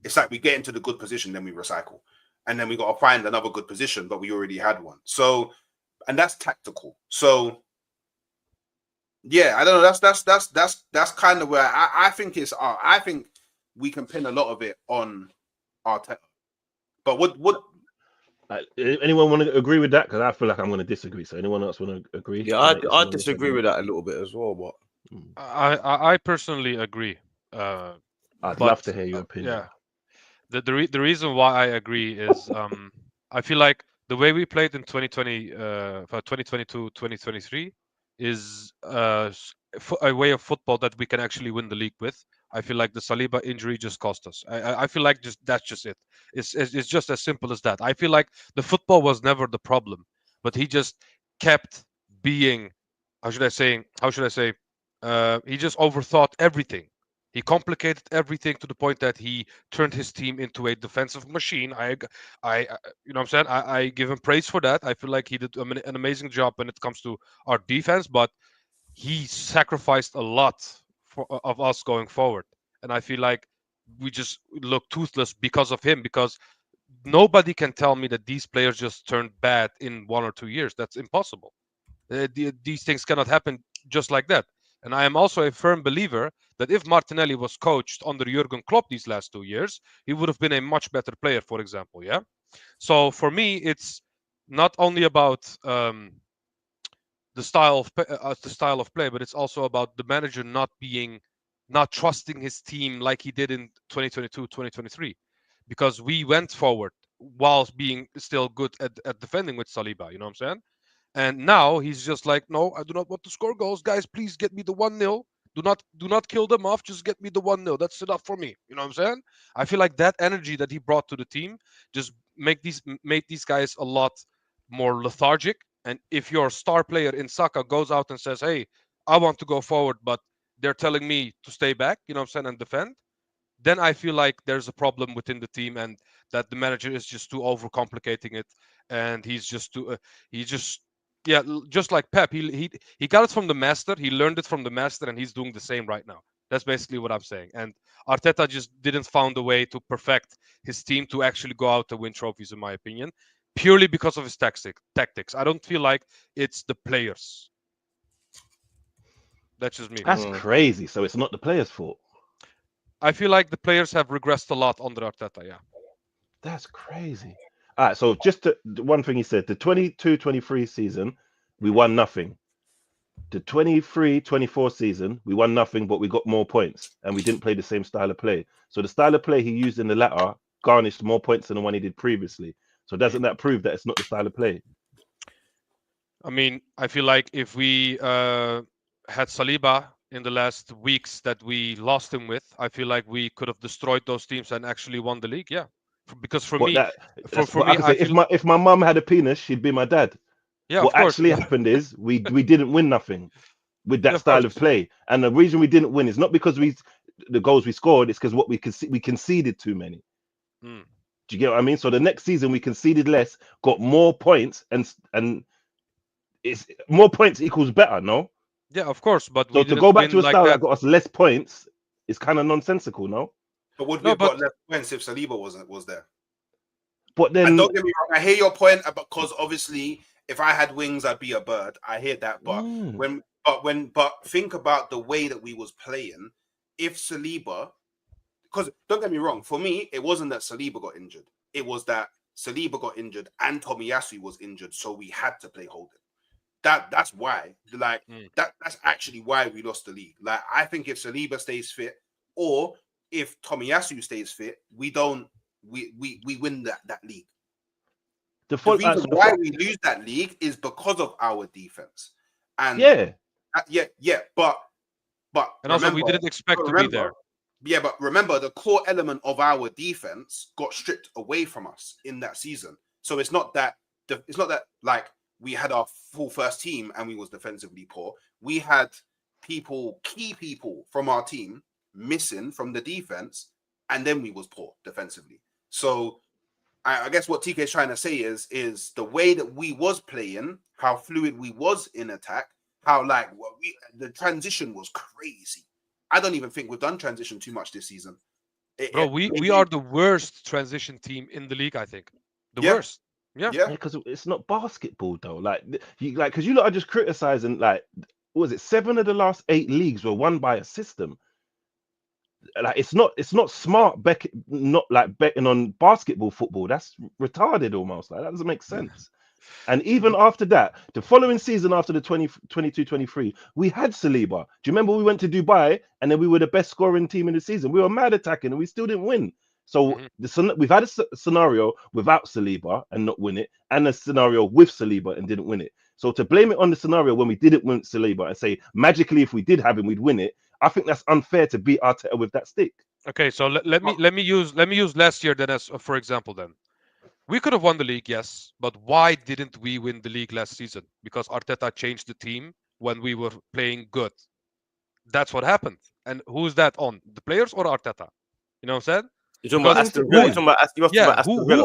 It's like we get into the good position, then we recycle. And then we got to find another good position, but we already had one. So, and that's tactical. So, yeah, I don't know. That's kind of where I think it's. I think we can pin a lot of it on Arteta. But what? Anyone want to agree with that? Because I feel like I'm going to disagree. So, anyone else want to agree? Yeah, I disagree with that a little bit as well. But I personally agree. I'd love to hear your opinion. Yeah. The reason why I agree is I feel like the way we played in 2020 for 2022-2023 is a way of football that we can actually win the league with. I feel like the Saliba injury just cost us. I feel like that's just it. It's just as simple as that. I feel like the football was never the problem, but he just kept being, how should I say, he just overthought everything. He complicated everything to the point that he turned his team into a defensive machine. I you know what I'm saying? I give him praise for that. I feel like he did an amazing job when it comes to our defense, but he sacrificed a lot of us going forward. And I feel like we just look toothless because of him, because nobody can tell me that these players just turned bad in 1 or 2 years. That's impossible. These things cannot happen just like that. And I am also a firm believer that if Martinelli was coached under Jurgen Klopp these last 2 years, he would have been a much better player, for example. Yeah. So for me, it's not only about the style of play, but it's also about the manager not trusting his team like he did in 2022-2023, because we went forward whilst being still good at defending with Saliba. You know what I'm saying? And now he's just like, no, I do not want to score goals. Guys, please get me the 1-0. Do not kill them off. Just get me the 1-0. That's enough for me. You know what I'm saying? I feel like that energy that he brought to the team just made these guys a lot more lethargic. And if your star player in Saka goes out and says, hey, I want to go forward, but they're telling me to stay back, you know what I'm saying, and defend, then I feel like there's a problem within the team, and that the manager is just too overcomplicating it, and he's just too just like Pep, he got it from the master, he learned it from the master, and he's doing the same right now. That's basically what I'm saying. And Arteta just didn't find a way to perfect his team to actually go out to win trophies, in my opinion, purely because of his tactics. I don't feel like it's the players. That's just me. That's crazy. So it's not the players' fault. I feel like the players have regressed a lot under Arteta, yeah. That's crazy. All right, so just one thing he said, the 22-23 season, we won nothing. The 23-24 season, we won nothing, but we got more points, and we didn't play the same style of play. So the style of play he used in the latter garnished more points than the one he did previously. So doesn't that prove that it's not the style of play? I mean, I feel like if we had Saliba in the last weeks that we lost him with, I feel like we could have destroyed those teams and actually won the league. Yeah, because for me, if my mum had a penis, she'd be my dad. Yeah, what actually happened is we didn't win nothing with that style of play, and the reason we didn't win is not because the goals we scored, it's because what we conceded too many. Do you get what I mean? So the next season we conceded less, got more points, and it's more points equals better, no? Yeah, of course, but so to go back to a style that got us less points is kind of nonsensical, no? But would we have got less points if Saliba was there? But then, and don't get me wrong, I hear your point, because obviously, if I had wings, I'd be a bird. I hear that, but but think about the way that we was playing. If Saliba, because don't get me wrong, for me, it wasn't that Saliba got injured. It was that Saliba got injured and Tomiyasu was injured, so we had to play holding. That's why. Like that's actually why we lost the league. Like I think if Saliba stays fit, or if Tomiyasu stays fit, we win that league. The reason why we lose that league is because of our defense. And but and also we didn't expect to be there. Yeah, but remember the core element of our defense got stripped away from us in that season. So it's not that like we had our full first team and we was defensively poor. We had key people from our team missing from the defense, and then we was poor defensively. So I guess what TK is trying to say is the way that we was playing, how fluid we was in attack, how like the transition was crazy. I don't even think we've done transition too much this season. We are the worst transition team in the league, I think. The worst. Yeah, because it's not basketball though. Because you lot are just criticizing, like, what was it? 7 of the last 8 leagues were won by a system. Like it's not smart not like betting on basketball football. That's retarded almost. Like that doesn't make sense. And even after that, the following season after the 22-23, we had Saliba. Do you remember we went to Dubai and then we were the best scoring team in the season? We were mad attacking and we still didn't win. So we've had a scenario without Saliba and not win it, and a scenario with Saliba and didn't win it. So to blame it on the scenario when we didn't win Saliba and say magically if we did have him we'd win it, I think that's unfair to beat Arteta with that stick. Okay, so let me use last year then as for example. Then we could have won the league, yes, but why didn't we win the league last season? Because Arteta changed the team when we were playing good. That's what happened. And who's that on? The players or Arteta? You know what I'm saying? You're talking about Aston Villa.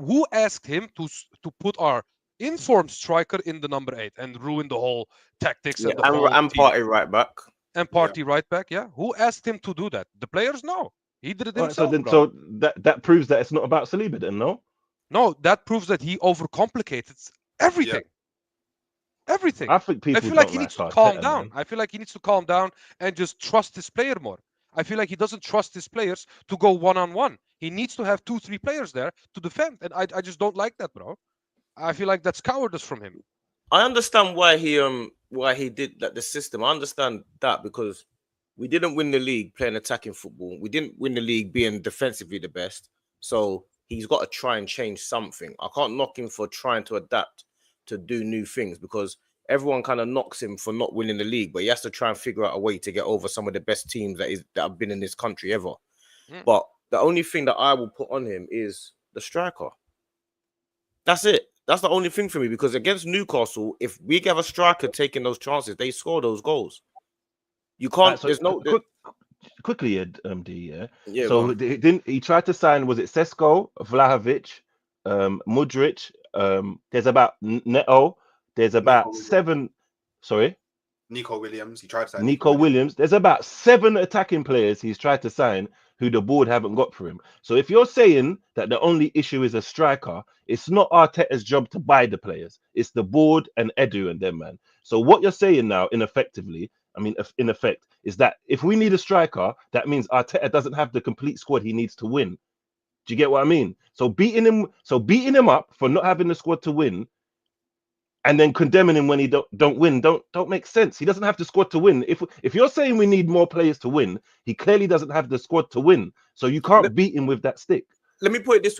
Who asked him to put our informed striker in the number 8 and ruin the whole tactics and the whole and party right back? And party right back, yeah. Who asked him to do that? The players? No. He did it himself. So that proves that it's not about Saliba then, no? No, that proves that he overcomplicated everything. Yeah. Everything. I feel like he needs to calm down. Man. I feel like he needs to calm down and just trust his player more. I feel like he doesn't trust his players to go one-on-one. He needs to have 2-3 players there to defend. And I just don't like that, bro. I feel like that's cowardice from him. I understand why he did that, the system. I understand that because we didn't win the league playing attacking football. We didn't win the league being defensively the best. So he's got to try and change something. I can't knock him for trying to adapt to do new things because everyone kind of knocks him for not winning the league, but he has to try and figure out a way to get over some of the best teams that have been in this country ever. But the only thing that I will put on him is the striker. That's it. That's the only thing for me because against Newcastle, if we have a striker taking those chances, they score those goals. You can't. There's no. Quickly, D. Yeah. So he tried to sign? Was it Sesko, Vlahovic, Mudryk? There's about Neto. There's about 7. Sorry. Nico Williams. He tried to sign Nico Williams. There's about 7 attacking players he's tried to sign who the board haven't got for him. So if you're saying that the only issue is a striker, it's not Arteta's job to buy the players. It's the board and Edu and them, man. So what you're saying now, in effect, is that if we need a striker, that means Arteta doesn't have the complete squad he needs to win. Do you get what I mean? So beating him up for not having the squad to win, and then condemning him when he don't win, don't make sense. He doesn't have the squad to win. If you're saying we need more players to win, he clearly doesn't have the squad to win. So you can't beat him with that stick. Let me put it this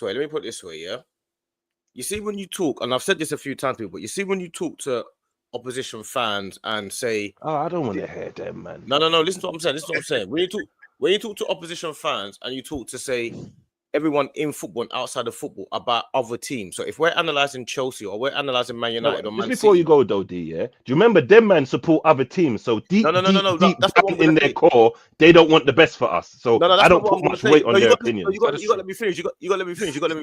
way. Yeah. You see, when you talk, and I've said this a few times, but you see when you talk to opposition fans and say, "Oh, I don't want to hear them, man." No. Listen to what I'm saying. When you talk to opposition fans and you talk to say everyone in football and outside of football about other teams. So if we're analysing Chelsea or we're analysing Man United or Man City... before you go, though, D, yeah? Do you remember them man support other teams? So deep in their core, they don't want the best for us. So I don't put much weight on their opinions. You got to let me finish. You got to let me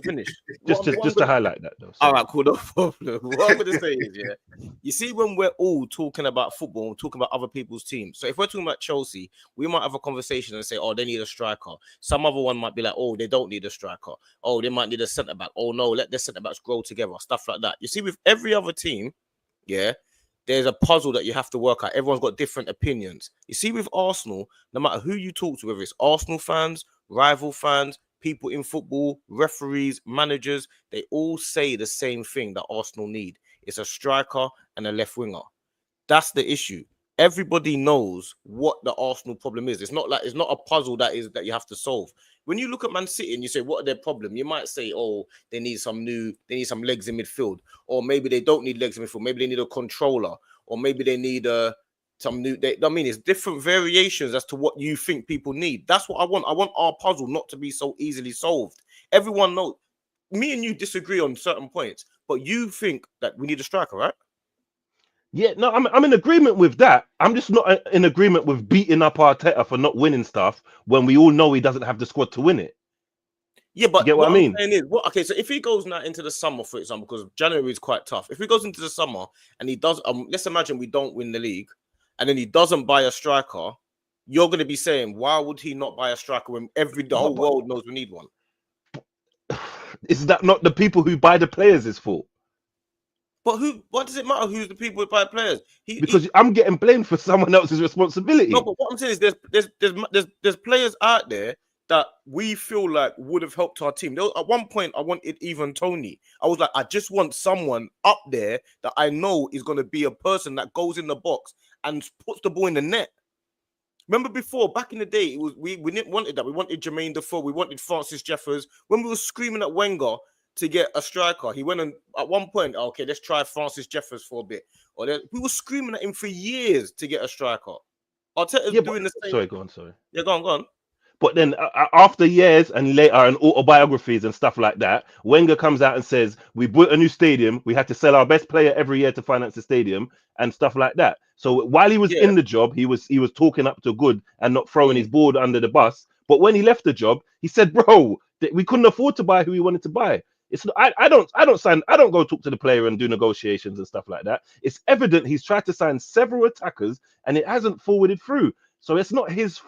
finish. Just to highlight that, though. All right, cool. No problem. What I'm going to say is, yeah, you see, when we're all talking about football, talking about other people's teams. So if we're talking about Chelsea, we might have a conversation and say, oh, they need a striker. Some other one might be like, oh, they don't need a striker. Oh, they might need a centre back. Oh no, let their centre backs grow together. Stuff like that. You see, with every other team, yeah, there's a puzzle that you have to work out. Everyone's got different opinions. You see, with Arsenal, no matter who you talk to, whether it's Arsenal fans, rival fans, people in football, referees, managers, they all say the same thing that Arsenal need. It's a striker and a left winger. That's the issue. Everybody knows what the Arsenal problem is. It's not a puzzle that you have to solve. When you look at Man City and you say, what are their problem? You might say, oh, they need some legs in midfield, or maybe they don't need legs in midfield. Maybe they need a controller, or maybe they need some new. I mean, it's different variations as to what you think people need. That's what I want. I want our puzzle not to be so easily solved. Everyone knows. Me and you disagree on certain points, but you think that we need a striker, right? Yeah, no, I'm in agreement with that. I'm just not in agreement with beating up Arteta for not winning stuff when we all know he doesn't have the squad to win it. Yeah, but you get what I mean? I'm saying is, okay, so if he goes now into the summer, for example, because January is quite tough. If he goes into the summer and he does, let's imagine we don't win the league, and then he doesn't buy a striker, you're going to be saying, why would he not buy a striker when the whole world knows we need one? Is that not the people who buy the players' fault? But what does it matter who's the people who buy players? Because I'm getting blamed for someone else's responsibility. No, but what I'm saying is there's players out there that we feel like would have helped our team. At one point, I wanted even Tony. I was like, I just want someone up there that I know is going to be a person that goes in the box and puts the ball in the net. Remember before, back in the day, it was we didn't wanted that. We wanted Jermaine Defoe. We wanted Francis Jeffers. When we were screaming at Wenger to get a striker, he went and at one point, okay, let's try Francis Jeffers for a bit. We were screaming at him for years to get a striker. Arteta's doing the same. Sorry, go on. Sorry. Yeah, go on. But then after years and later and autobiographies and stuff like that, Wenger comes out and says, we built a new stadium. We had to sell our best player every year to finance the stadium and stuff like that. So while he was in the job, he was talking up to good and not throwing his board under the bus. But when he left the job, he said, bro, we couldn't afford to buy who we wanted to buy. It's I don't go talk to the player and do negotiations and stuff like that. It's evident he's tried to sign several attackers and it hasn't forwarded through. So it's not his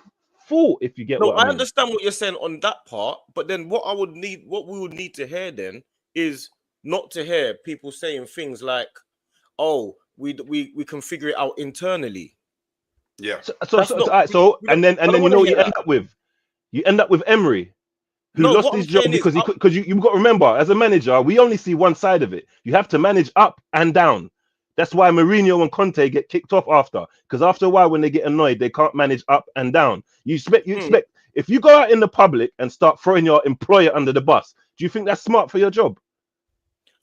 fault, if you get what I mean. I understand what you're saying on that part, but then what we would need to hear then is not to hear people saying things like, "Oh, we can figure it out internally." Yeah. And then you know what you end up with? You end up with Emery, who lost his job because you've got to remember, as a manager, we only see one side of it. You have to manage up and down. That's why Mourinho and Conte get kicked off because after a while, when they get annoyed, they can't manage up and down. You expect if you go out in the public and start throwing your employer under the bus, do you think that's smart for your job?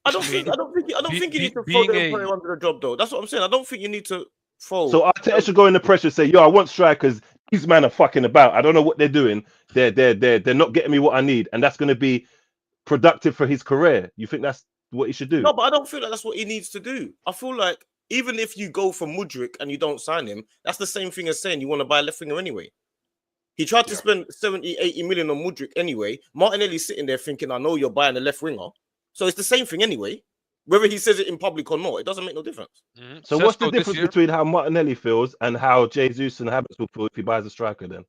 I don't think you need to throw the employer under the job, though. That's what I'm saying. I don't think you need to throw. So Arteta should go in the pressure and say, "Yo, I want strikers. These men are fucking about. I don't know what they're doing. They're not getting me what I need, and that's going to be productive for his career." You think that's what he should do? No, but I don't feel like that's what he needs to do. I feel like even if you go for Mudryk and you don't sign him, that's the same thing as saying you want to buy a left winger anyway. He tried to spend 70, 80 million on Mudryk anyway. Martinelli's sitting there thinking, I know you're buying a left winger. So it's the same thing anyway. Whether he says it in public or not, it doesn't make no difference. Mm-hmm. So what's the difference between how Martinelli feels and how Jesus and Havertz will feel if he buys a striker then?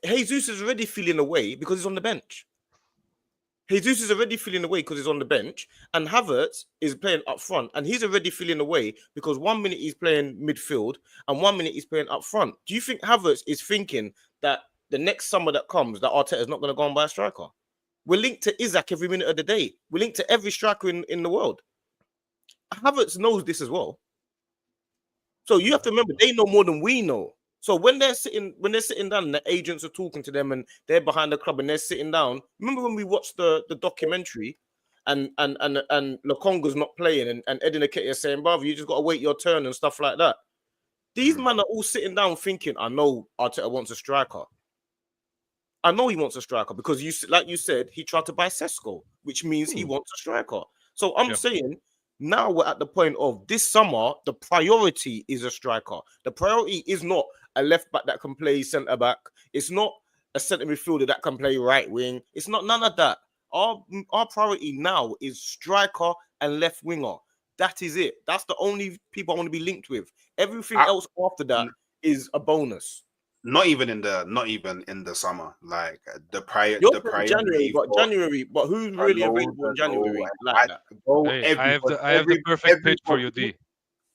Jesus is already feeling away because he's on the bench. Jesus is already feeling away because he's on the bench, and Havertz is playing up front, and he's already feeling away because 1 minute he's playing midfield and 1 minute he's playing up front. Do you think Havertz is thinking that the next summer that comes, that Arteta is not going to go and buy a striker? We're linked to Isaac every minute of the day. We're linked to every striker in the world. Havertz knows this as well. So you have to remember, they know more than we know. So when they're sitting down and the agents are talking to them and they're behind the club and they're sitting down, remember when we watched the documentary and Lokonga's not playing and Eddie Nketiah saying, brother, you just got to wait your turn and stuff like that. These men are all sitting down thinking, I know Arteta wants a striker. I know he wants a striker because like you said, he tried to buy Sesko, which means he wants a striker. So I'm saying now we're at the point of this summer, the priority is a striker. The priority is not a left back that can play centre back. It's not a centre midfielder that can play right wing. It's not none of that. Our priority now is striker and left winger. That is it. That's the only people I want to be linked with. Everything else after that is a bonus. Not even in the summer. Like the prior January, but who's really available in January? I have the perfect pitch for you, D.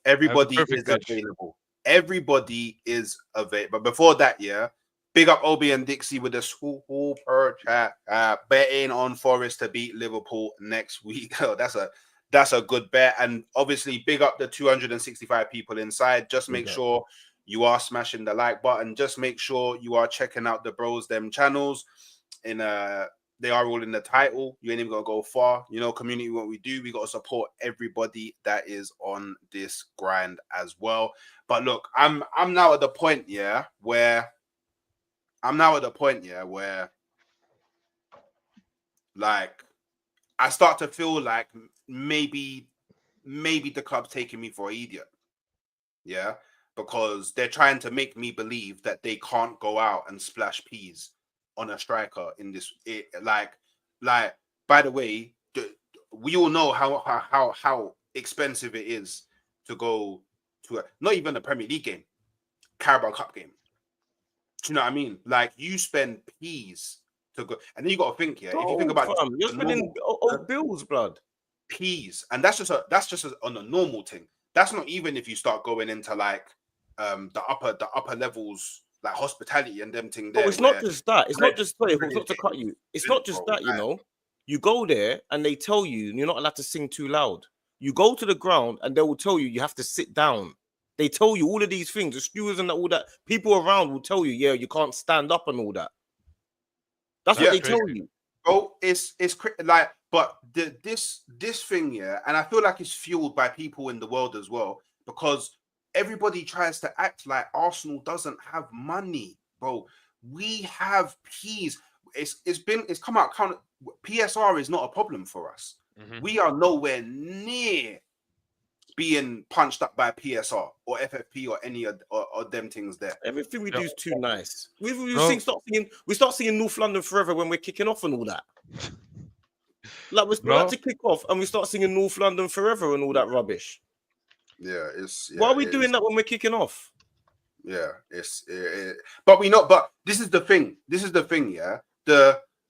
Everybody perfect is pitch. available. Everybody is available. But before that, yeah, big up Obi and Dixie with the super chat. Betting on Forest to beat Liverpool next week. Oh, that's a good bet. And obviously, big up the 265 people inside. Just make sure you are smashing the like button. Just make sure you are checking out the Bros Them channels. They are all in the title. You ain't even gonna go far. You know, community, what we do, we gotta support everybody that is on this grind as well. But look, I'm now at the point, where like I start to feel like maybe the club's taking me for an idiot. Yeah. Because they're trying to make me believe that they can't go out and splash peas on a striker in this. Like, by the way, we all know how expensive it is to go to not even a Premier League game, Carabao Cup game. Do you know what I mean? Like, you spend peas to go, and then you got to think, if you think about you're spending bills, blood. Peas, and that's just on a normal thing. That's not even if you start going into like the upper levels, like hospitality and them thing there. It's not just that. It's not just not to cut you. It's not just that, you know. You go there and they tell you you're not allowed to sing too loud. You go to the ground and they will tell you have to sit down. They tell you all of these things. The stewards and all that. People around will tell you, you can't stand up and all that. That's what they tell you. Oh, it's like, but this thing, and I feel like it's fueled by people in the world as well, because everybody tries to act like Arsenal doesn't have money, bro. We have peas. It's come out. PSR is not a problem for us. We are nowhere near being punched up by PSR or FFP or any of them things there. Everything we do is too nice. We start singing North London Forever when we're kicking off and all that. Like, we're about to kick off and we start singing North London Forever and all that rubbish. Yeah, why are we doing that when we're kicking off? Yeah, but we know. But this is the thing.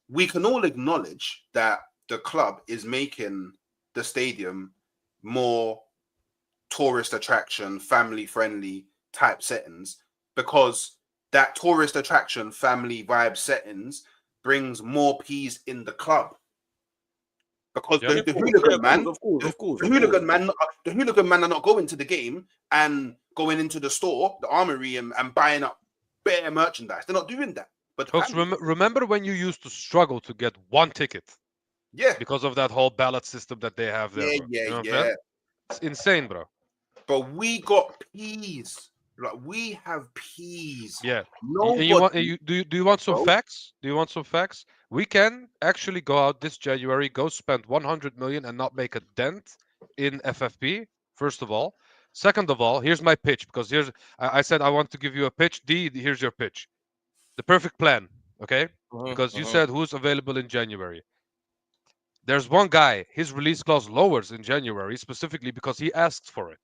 We can all acknowledge that the club is making the stadium more tourist attraction, family friendly type settings, because that tourist attraction, family vibe settings brings more peas in the club. Because the hooligan man are not going to the game and going into the store, the armory, and buying up bare merchandise. They're not doing that. But folks, remember when you used to struggle to get one ticket? Yeah, because of that whole ballot system that they have there. It's insane, bro. But we got peas. Like, we have peas. Yeah. Do you want some facts? Do you want some facts? We can actually go out this January, go spend 100 million and not make a dent in FFP. First of all. Second of all, here's my pitch, because I said I want to give you a pitch. D, here's your pitch. The perfect plan, okay? Because you said who's available in January. There's one guy, his release clause lowers in January specifically because he asked for it.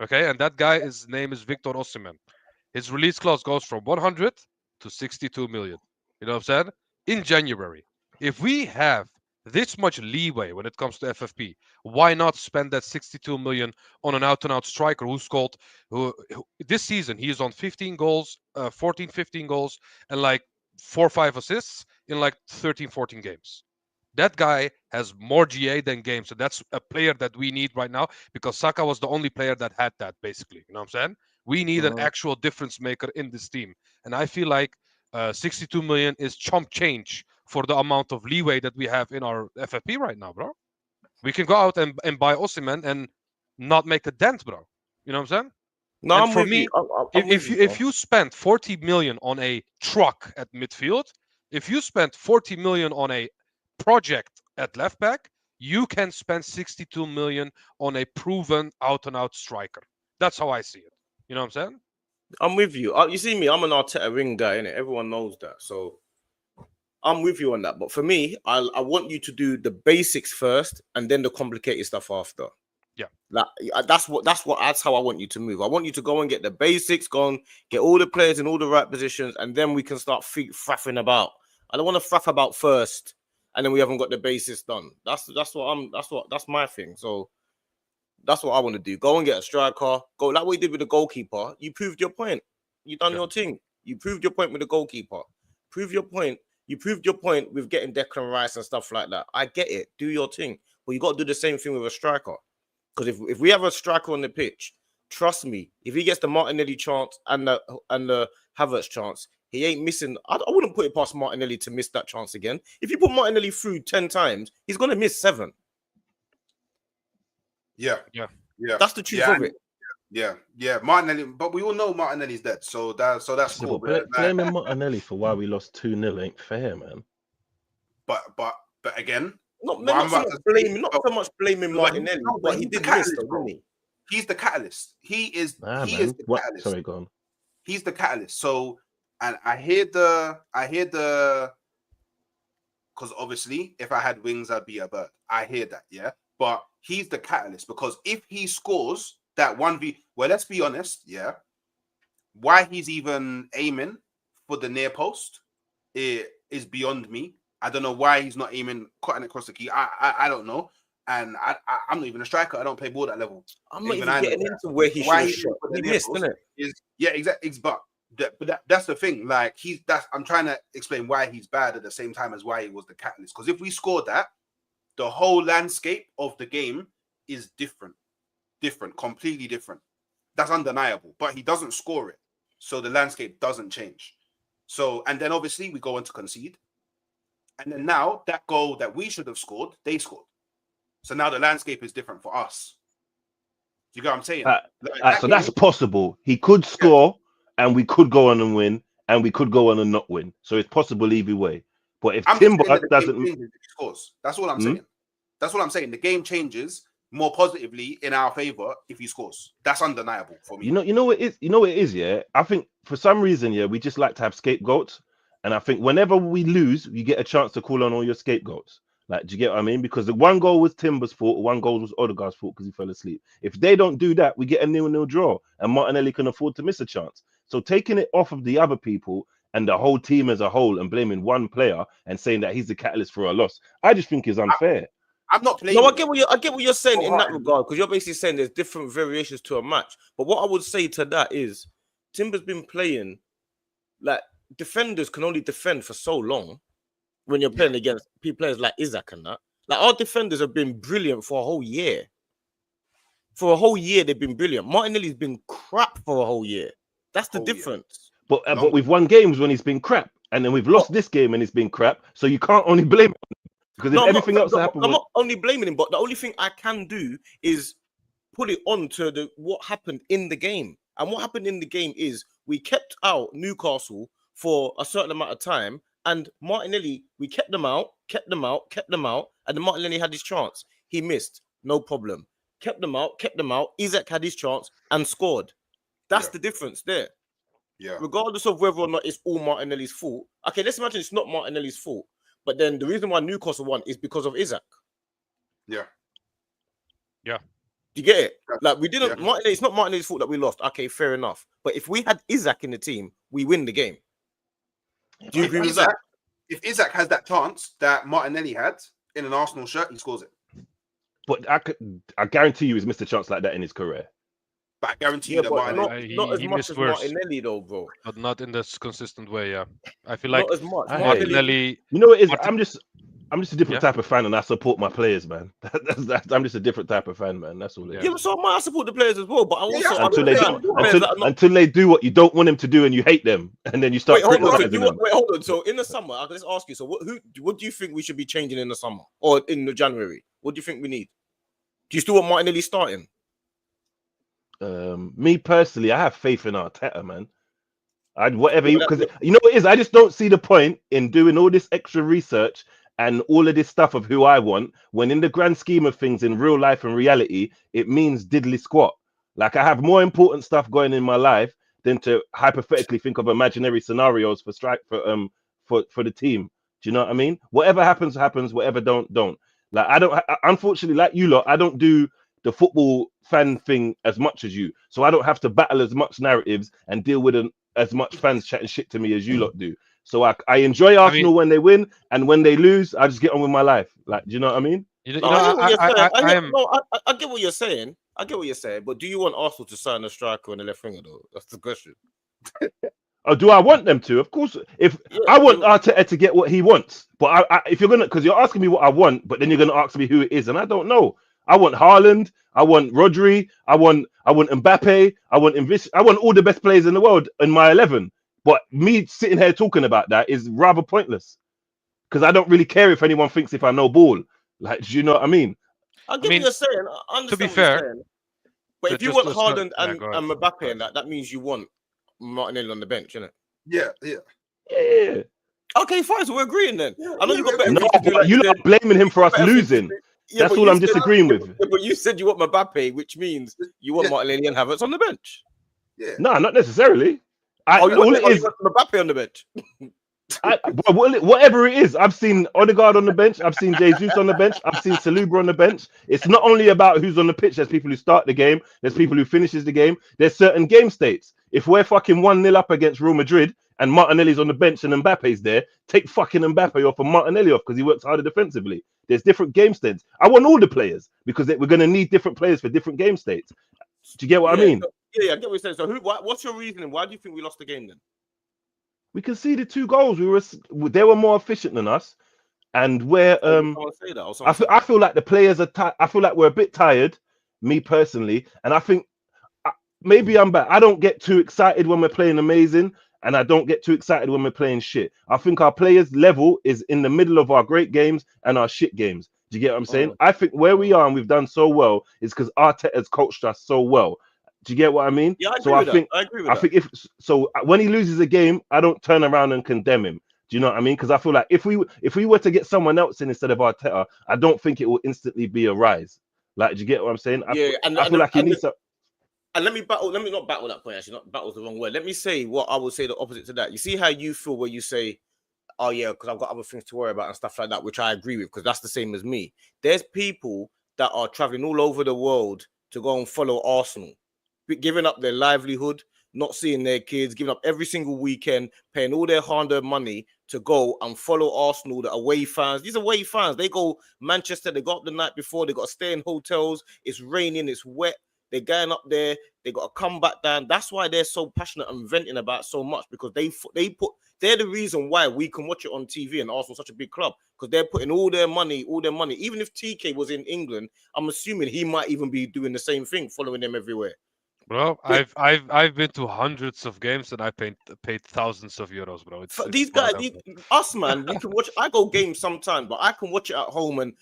Okay, and that guy, his name is Victor Osimhen. His release clause goes from 100 to 62 million. You know what I'm saying? In January. If we have this much leeway when it comes to FFP, why not spend that 62 million on an out-and-out striker who this season he is on 15 goals, 15 goals, and like 4 or 5 assists in like 13, 14 games. That guy has more GA than games. So that's a player that we need right now, because Saka was the only player that had that, basically. You know what I'm saying? We need an actual difference maker in this team. And I feel like 62 million is chump change for the amount of leeway that we have in our FFP right now, bro. We can go out and buy Osimhen and not make a dent, bro. You know what I'm saying? No, and I'm for with me, you. if you spend 40 million on a truck at midfield, if you spend 40 million on a project at left back, you can spend 62 million on a proven out-and-out striker. That's how I see it. You know what I'm saying? I'm with you. You see me, I'm an Arteta ring guy, innit? Everyone knows that. So I'm with you on that. But for me, I want you to do the basics first and then the complicated stuff after. Yeah. Like, that's how I want you to move. I want you to go and get the basics, go and get all the players in all the right positions, and then we can start faffing about. I don't want to faff about first, and then we haven't got the basics done. That's my thing. So That's what I want to do. Go and get a striker. Go like what you did with the goalkeeper. You proved your point. You done your thing. You proved your point with the goalkeeper. Prove your point. You proved your point with getting Declan Rice and stuff like that. I get it. Do your thing. But you got to do the same thing with a striker. Because if we have a striker on the pitch, trust me, if he gets the Martinelli chance and the Havertz chance, he ain't missing. I wouldn't put it past Martinelli to miss that chance again. If you put Martinelli through 10 times, he's going to miss 7. Yeah. That's the truth of it. Yeah. Martinelli, but we all know Martinelli's dead, so that's cool. Blaming Martinelli for why we lost 2-0 ain't fair, man. But again, not so much blaming Martinelli, but he did miss, though, didn't he? He's the catalyst. He is the catalyst. Sorry, go on. He's the catalyst. So, and I hear the, because obviously, if I had wings, I'd be a bird. I hear that, yeah. But he's the catalyst because if he scores that 1v, well, let's be honest, yeah. Why he's even aiming for the near post is beyond me. I don't know why he's not aiming, cutting across the key. I don't know. And I'm not even a striker. I don't play ball at that level. I'm not even getting into where he should have shot. He missed, isn't it? Yeah, exactly. But that's the thing. Like I'm trying to explain why he's bad at the same time as why he was the catalyst. Because if we scored that, the whole landscape of the game is different, completely different. That's undeniable. But he doesn't score it, so the landscape doesn't change. So, and then obviously we go on to concede, and then now that goal that we should have scored, they scored. So now the landscape is different for us. Do you get what I'm saying? So that's possible. He could score, and we could go on and win, and we could go on and not win. So it's possible either way. But if Timber doesn't, he scores. That's all I'm saying. That's what I'm saying. The game changes more positively in our favor if he scores. That's undeniable for me. You know what it is. You know what it is. Yeah, I think for some reason, yeah, we just like to have scapegoats, and I think whenever we lose, you get a chance to call on all your scapegoats. Like, do you get what I mean? Because the one goal was Timber's fault, one goal was Odegaard's fault because he fell asleep. If they don't do that, we get a 0-0 draw, and Martinelli can afford to miss a chance. So taking it off of the other people and the whole team as a whole and blaming one player and saying that he's the catalyst for a loss, I just think is unfair. I'm not playing. No, I get what you're saying in that regard, because you're basically saying there's different variations to a match. But what I would say to that is Timber's been playing, like, defenders can only defend for so long when you're playing against players like Isaac and that. Like, our defenders have been brilliant for a whole year. For a whole year, they've been brilliant. Martinelli's been crap for a whole year. That's the difference. But we've won games when he's been crap, and then we've lost this game and he's been crap. So you can't only blame him. Because if everything else happened, I'm not only blaming him, but the only thing I can do is put it on to what happened in the game. And what happened in the game is we kept out Newcastle for a certain amount of time, and Martinelli, we kept them out, and then Martinelli had his chance. He missed, no problem. Kept them out. Isaac had his chance and scored. That's the difference there. Yeah. Regardless of whether or not it's all Martinelli's fault. Okay, let's imagine it's not Martinelli's fault. But then the reason why Newcastle won is because of Isaac. Yeah. Do you get it? Like, we didn't. Martinelli, it's not Martinelli's fault that we lost. Okay, fair enough. But if we had Isaac in the team, we win the game. Do you agree with that? If Isaac has that chance that Martinelli had in an Arsenal shirt, he scores it. But I guarantee you he's missed a chance like that in his career. But I guarantee you that Martinelli... Not as much as Martinelli, though, bro. But not in this consistent way, yeah. I feel like not as much. Martinelli... You know what it is? I'm just a different type of fan, and I support my players, man. I'm just a different type of fan, man. That's all it is. Yeah, so I support the players as well, but I also... Until they do what you don't want them to do and you hate them, and then you start criticizing them. Wait, hold on. So in the summer, let's ask you, so what do you think we should be changing in the summer? Or in the January? What do you think we need? Do you still want Martinelli starting? Me personally, I have faith in Arteta, man. Because you know what it is, I just don't see the point in doing all this extra research and all of this stuff of who I want, when in the grand scheme of things, in real life and reality, it means diddly squat. Like, I have more important stuff going in my life than to hypothetically think of imaginary scenarios for the team. Do you know what I mean? Whatever happens, whatever don't. Like, unfortunately, like you lot, I don't do the football fan thing as much as you. So I don't have to battle as much narratives and deal with as much fans chatting shit to me as you lot do. So I enjoy Arsenal when they win, and when they lose, I just get on with my life. Like, do you know what I mean? I get what you're saying. I get what you're saying, but do you want Arsenal to sign a striker and a left winger though? That's the question. Oh, do I want them to? Of course. If I want Arteta to get what he wants, but if you're gonna, because you're asking me what I want, but then you're gonna ask me who it is, and I don't know. I want Haaland. I want Rodri. I want Mbappe. I want all the best players in the world in my 11. But me sitting here talking about that is rather pointless because I don't really care if anyone thinks if I know ball. Like, do you know what I mean? I get what you're saying. I understand to be what you're fair, saying. But if you want Haaland and Mbappe and that means you want Martinelli on the bench, innit? Yeah. Okay, fine. So we're agreeing then. I know you got better. No, but you lot are blaming him for us losing. That's all I'm disagreeing with. Yeah, but you said you want Mbappe, which means you want Martinelli and Havertz on the bench. Yeah. No, not necessarily. You want Mbappe on the bench. Whatever it is, I've seen Odegaard on the bench. I've seen Jesus on the bench. I've seen Saliba on the bench. It's not only about who's on the pitch. There's people who start the game. There's people who finishes the game. There's certain game states. If we're fucking 1-0 up against Real Madrid and Martinelli's on the bench and Mbappe's there, take fucking Mbappe off and Martinelli off because he works harder defensively. There's different game states. I want all the players because we're going to need different players for different game states. Do you get what I mean? I get what you're saying. So what's your reasoning? Why do you think we lost the game then? We conceded 2 goals. They were more efficient than us, and I feel like the players are. I feel like we're a bit tired, me personally, and I think maybe I'm back. I don't get too excited when we're playing amazing, and I don't get too excited when we're playing shit. I think our players' level is in the middle of our great games and our shit games. Do you get what I'm saying? I think where we are and we've done so well is because Arteta's coached us so well. Do you get what I mean? Yeah, I agree with that. I think when he loses a game, I don't turn around and condemn him. Do you know what I mean? Because I feel like if we were to get someone else in instead of Arteta, I don't think it will instantly be a rise. Like, do you get what I'm saying? I feel like he needs to. And let me not battle that point. Actually, not battle is the wrong word. Let me say what I would say the opposite to that. You see how you feel where you say, "Oh yeah," because I've got other things to worry about and stuff like that, which I agree with because that's the same as me. There's people that are traveling all over the world to go and follow Arsenal, giving up their livelihood, not seeing their kids, giving up every single weekend, paying all their hard-earned money to go and follow Arsenal, the away fans. These away fans, they go Manchester, they got up the night before, they got to stay in hotels, it's raining, it's wet, they're going up there, they got to come back down. That's why they're so passionate and venting about so much, because they're the reason why we can watch it on TV and Arsenal's such a big club, because they're putting all their money. Even if TK was in England, I'm assuming he might even be doing the same thing, following them everywhere. Bro, I've been to hundreds of games and I paid thousands of euros, bro. These guys, us man, we can watch. I go games sometimes, but I can watch it at home and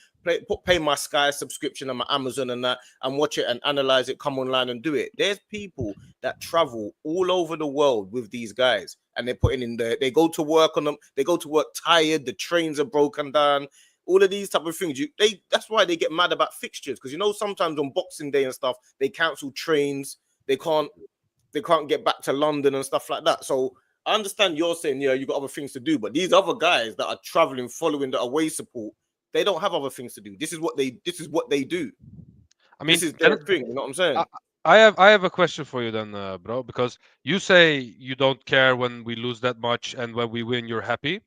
pay my Sky subscription and my Amazon and that, and watch it and analyze it, come online and do it. There's people that travel all over the world with these guys, and they're putting in they go to work on them. They go to work tired. The trains are broken down. All of these type of things. That's why they get mad about fixtures, because sometimes on Boxing Day and stuff they cancel trains. They can't get back to London and stuff like that. So I understand you're saying, you got other things to do, but these other guys that are traveling, following the away support, they don't have other things to do. This is what they do. I mean, this is their thing. You know what I'm saying? I have a question for you then, bro, because you say you don't care when we lose that much, and when we win, you're happy.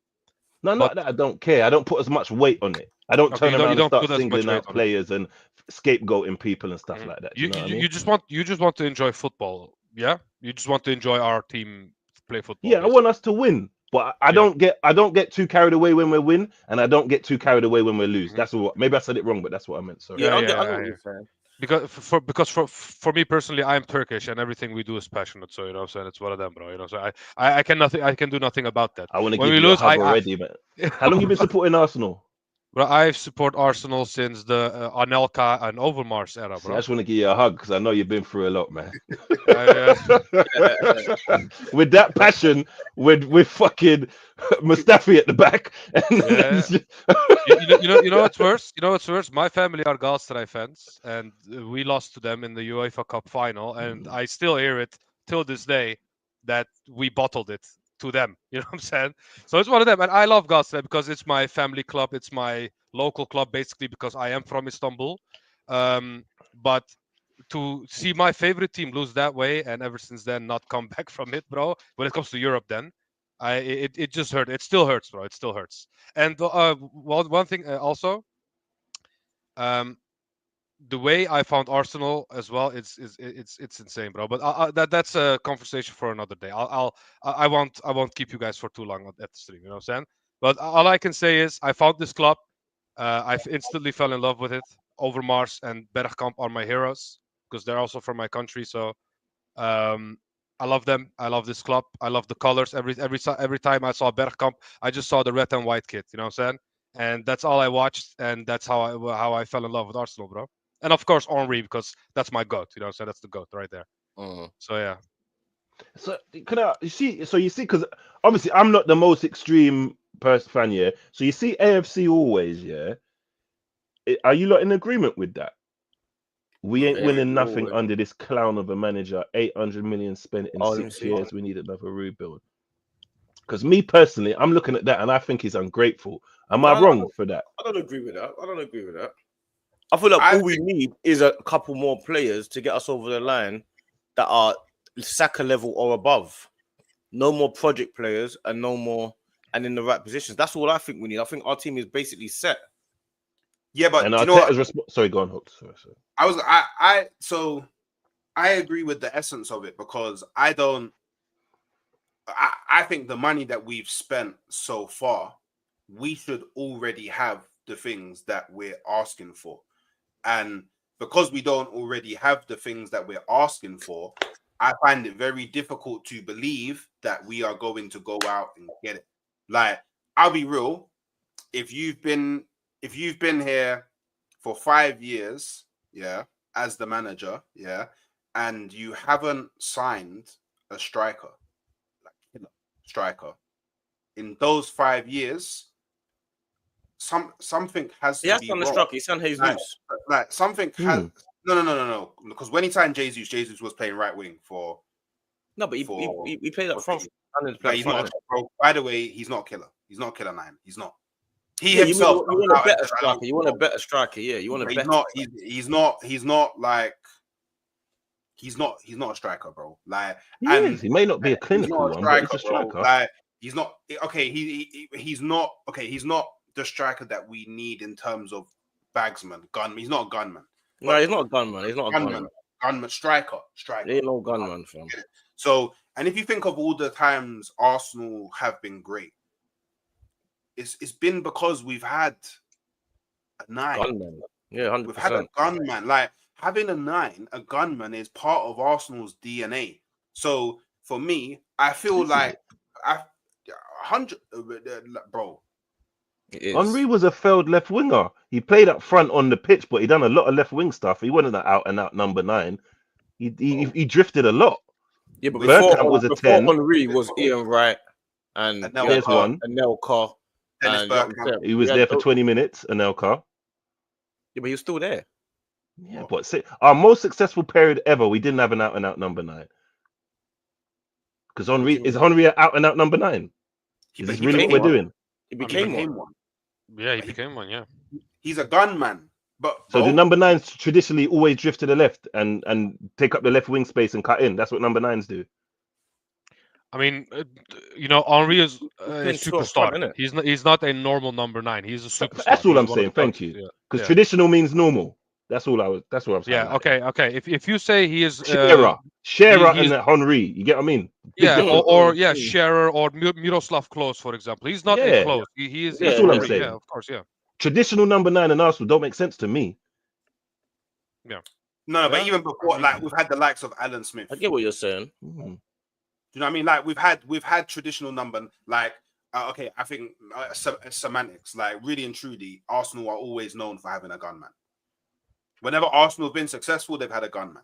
No, not that I don't care. I don't put as much weight on it. I don't turn around and start singling out players and scapegoating people and stuff like that. You just want to enjoy football, yeah? You just want to enjoy our team play football. Yeah, basically. I want us to win, but I don't get too carried away when we win, and I don't get too carried away when we lose. That's what. Maybe I said it wrong, but that's what I meant. Sorry. Yeah, I know what you're saying. Because for me personally, I'm Turkish and everything we do is passionate. So I'm saying it's one of them, bro. So I can do nothing about that. I want to give you a hug already, man. How long have you been supporting Arsenal? Bro, I support Arsenal since the Anelka and Overmars era, bro. I just want to give you a hug because I know you've been through a lot, man. With that passion, with fucking Mustafi at the back. You know what's worse? You know what's worse? My family are Galatasaray fans, and we lost to them in the UEFA Cup final, and I still hear it till this day that we bottled it to them. You know what I'm saying? So it's one of them, and I love Galatasaray because it's my family club, it's my local club, basically, because I am from Istanbul. But to see my favorite team lose that way, and ever since then not come back from it, bro. When it comes to Europe, then it just hurt. It still hurts, bro. It still hurts. And one thing also, the way I found Arsenal as well, it's insane, bro. But that's a conversation for another day. I won't keep you guys for too long at the stream. You know what I'm saying? But all I can say is I found this club. I've instantly fell in love with it. Overmars and Bergkamp are my heroes because they're also from my country. So um, I love them. I love this club. I love the colors. Every time I saw Bergkamp, I just saw the red and white kit. You know what I'm saying? And that's all I watched, and that's how I fell in love with Arsenal, bro. And of course Henri because that's my goat. You know what I'm saying? That's the goat right there. So yeah. So can I? You see, because obviously I'm not the most extreme fan, yeah. So you see, AFC always, yeah. Are you lot in agreement with that? We ain't winning nothing under this clown of a manager. 800 million spent in 6 years. We need another rebuild. Because me personally, I'm looking at that and I think he's ungrateful. Am I wrong for that? I don't agree with that. I feel like all we need is a couple more players to get us over the line that are Saka level or above. No more project players and no more and in the right positions. That's all I think we need. I think our team is basically set. Yeah, but and do you know what? Sorry, go on, Hooks. Sorry. I agree with the essence of it because I think the money that we've spent so far, we should already have the things that we're asking for. And because we don't already have the things that we're asking for, I find it very difficult to believe that we are going to go out and get it. Like, I'll be real. If you've been here for 5 years, yeah, as the manager, yeah, and you haven't signed a striker, in those 5 years, something has to be wrong. He signed Jesus. Like something has no. Because when he signed Jesus was playing right wing for. No, but he played up front. But he's not. Bro, by the way, he's not killer. He's not killer 9. He's not. He Yeah, himself. You want a better striker. You want a better striker. Yeah, you want a better. He's not like. He's not a striker, bro. Like he may not be a clinical one, but he's a striker. Like he's not okay. He's not okay. He's not the striker that we need in terms of bagsman, gunman. He's not a gunman. No, he's not a gunman. He's not a gunman. Gunman, striker. He ain't no gunman, fam. So, and if you think of all the times Arsenal have been great, it's been because we've had a 9. Gunman. Yeah, 100%. We've had a gunman. Like having a gunman is part of Arsenal's DNA. So for me, I feel like 100, bro. Henri was a failed left winger. He played up front on the pitch, but he done a lot of left wing stuff. He wasn't an out and out number 9. He drifted a lot. Yeah, but before 10. Henri was Ian Wright and there's one. And Nelka. He was there for 20 minutes, Anelka. Yeah, but he was still there. Yeah, but see, our most successful period ever, we didn't have an out and out number 9. Because is Henri an out and out number 9? Is this really what we're doing? He became one. Yeah, he became one. Yeah, he's a gunman. But so the number 9s traditionally always drift to the left and take up the left wing space and cut in. That's what number 9s do. I mean, Henri is a superstar. He's not a normal number 9. He's a superstar. That's all I'm saying. Thank you. Because traditional means normal. That's all I'm saying. Yeah. Okay. If you say he is Shearer and Henri, you get what I mean? Shearer or Miroslav Klose, for example. He's not a Klose. He is. That's all I'm saying. Yeah, of course. Yeah. Traditional number 9 in Arsenal don't make sense to me. Yeah. No, but even before, like we've had the likes of Alan Smith. I get what you're saying. Do you know what I mean? Like we've had traditional number like I think semantics. Like really and truly, Arsenal are always known for having a gunman. Whenever Arsenal have been successful, they've had a gunman.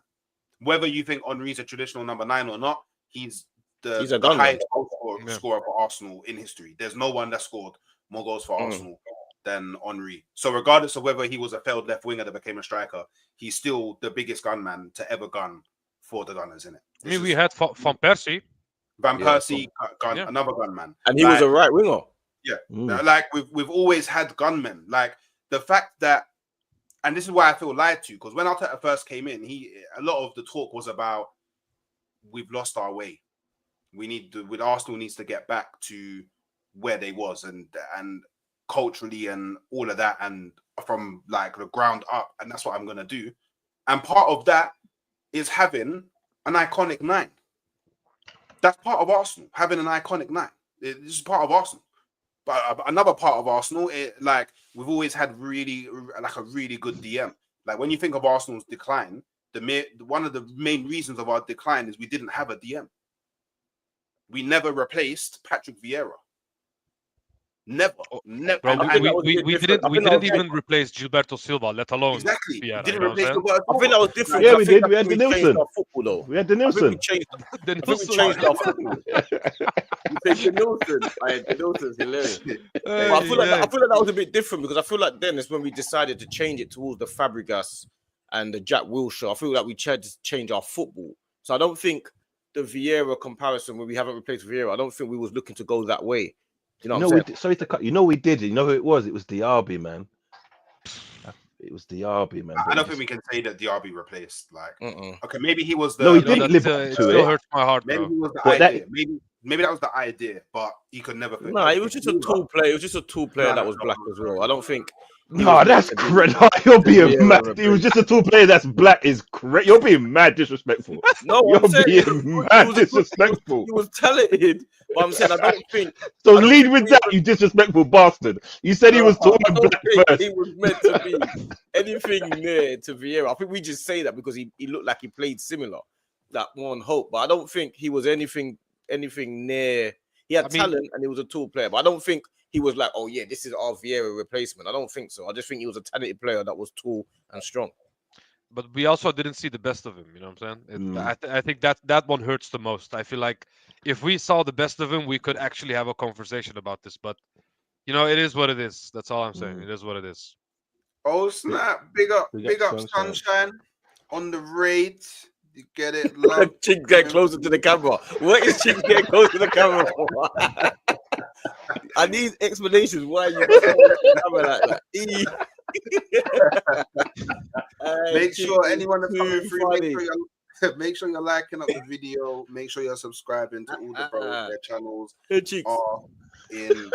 Whether you think Henri's a traditional number 9 or not, he's the highest goal scorer for Arsenal in history. There's no one that scored more goals for Arsenal than Henri. So regardless of whether he was a failed left winger that became a striker, he's still the biggest gunman to ever gun for the Gunners, isn't it? I mean, we had Van Persie. Van Persie, another gunman. And he was a right winger. Yeah. Like we've always had gunmen. Like the fact that, and this is why I feel lied to, because when Arteta first came in, a lot of the talk was about we've lost our way. Arsenal needs to get back to where they was and culturally and all of that, and from like the ground up, and that's what I'm gonna do. And part of that is having an iconic 9. That's part of Arsenal, having an iconic 9. This is part of Arsenal. But another part of Arsenal, like we've always had really like a really good DM. Like when you think of Arsenal's decline, one of the main reasons of our decline is we didn't have a DM. We never replaced Patrick Vieira. Never. Bro, we didn't even replace Gilberto Silva, let alone exactly. Vieira, Didn't replace I think that was different. Yeah, we did. We had the Nilsson. Football, though. We had the Nilsson. I think we changed our football. You take the Nilsson. The Nilsson's hilarious. But I feel like that was a bit different because I feel like then is when we decided to change it towards the Fabregas and the Jack Wilshere. I feel like we tried to change our football. So I don't think the Vieira comparison where we haven't replaced Vieira, I don't think we was looking to go that way. You know what I'm saying? Sorry to cut. You know we did. You know who it was? It was Diaby, man. It was Diaby, man. I don't think we can say that Diaby replaced. Like, okay, maybe he was the. No, he didn't live up to it. Still hurts my heart, maybe bro. he was the idea. Maybe that was the idea, but he could never. No, it was just a tool player. It was just a tool player that was black as well. I don't think. No, that's correct. You're being mad. It was just a tool player that's black is correct. You're being mad disrespectful. No, you're being mad disrespectful. He was talented, but I'm saying I don't think. So lead with that, you disrespectful bastard. You said he was tall and black first. He was meant to be anything near to Vieira. I think we just say that because he looked like he played similar. That one hope, but I don't think he was anything near. He had talent and he was a tool player, but I don't think he was like, oh yeah, this is our Vieira replacement. I don't think so. I just think he was a talented player that was tall and strong. But we also didn't see the best of him. You know what I'm saying? I think that one hurts the most. I feel like if we saw the best of him, we could actually have a conversation about this. But you know, it is what it is. That's all I'm saying. It is what it is. Oh snap! Big up, Sunshine on the raid. You get it? Chinxx get closer to the camera. What is Chinxx getting closer to the camera for? I need explanations. Why you camera like that? Make sure anyone that's coming through, make sure you're liking up the video. Make sure you're subscribing to all the bros. Their channels are in.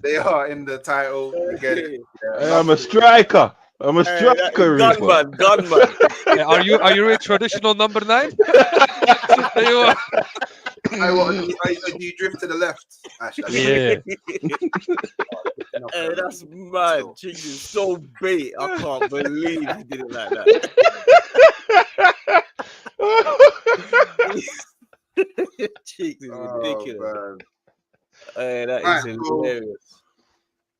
They are in the title. You get it? Yeah, I'm a striker. I'm a striker. Gunman. Hey, are you a traditional number 9? You are. Do you drift to the left? Yeah. Hey, that's mad. Chinxx is so bait. I can't believe he did it like that. Chinxx is ridiculous. Hey, that is hilarious.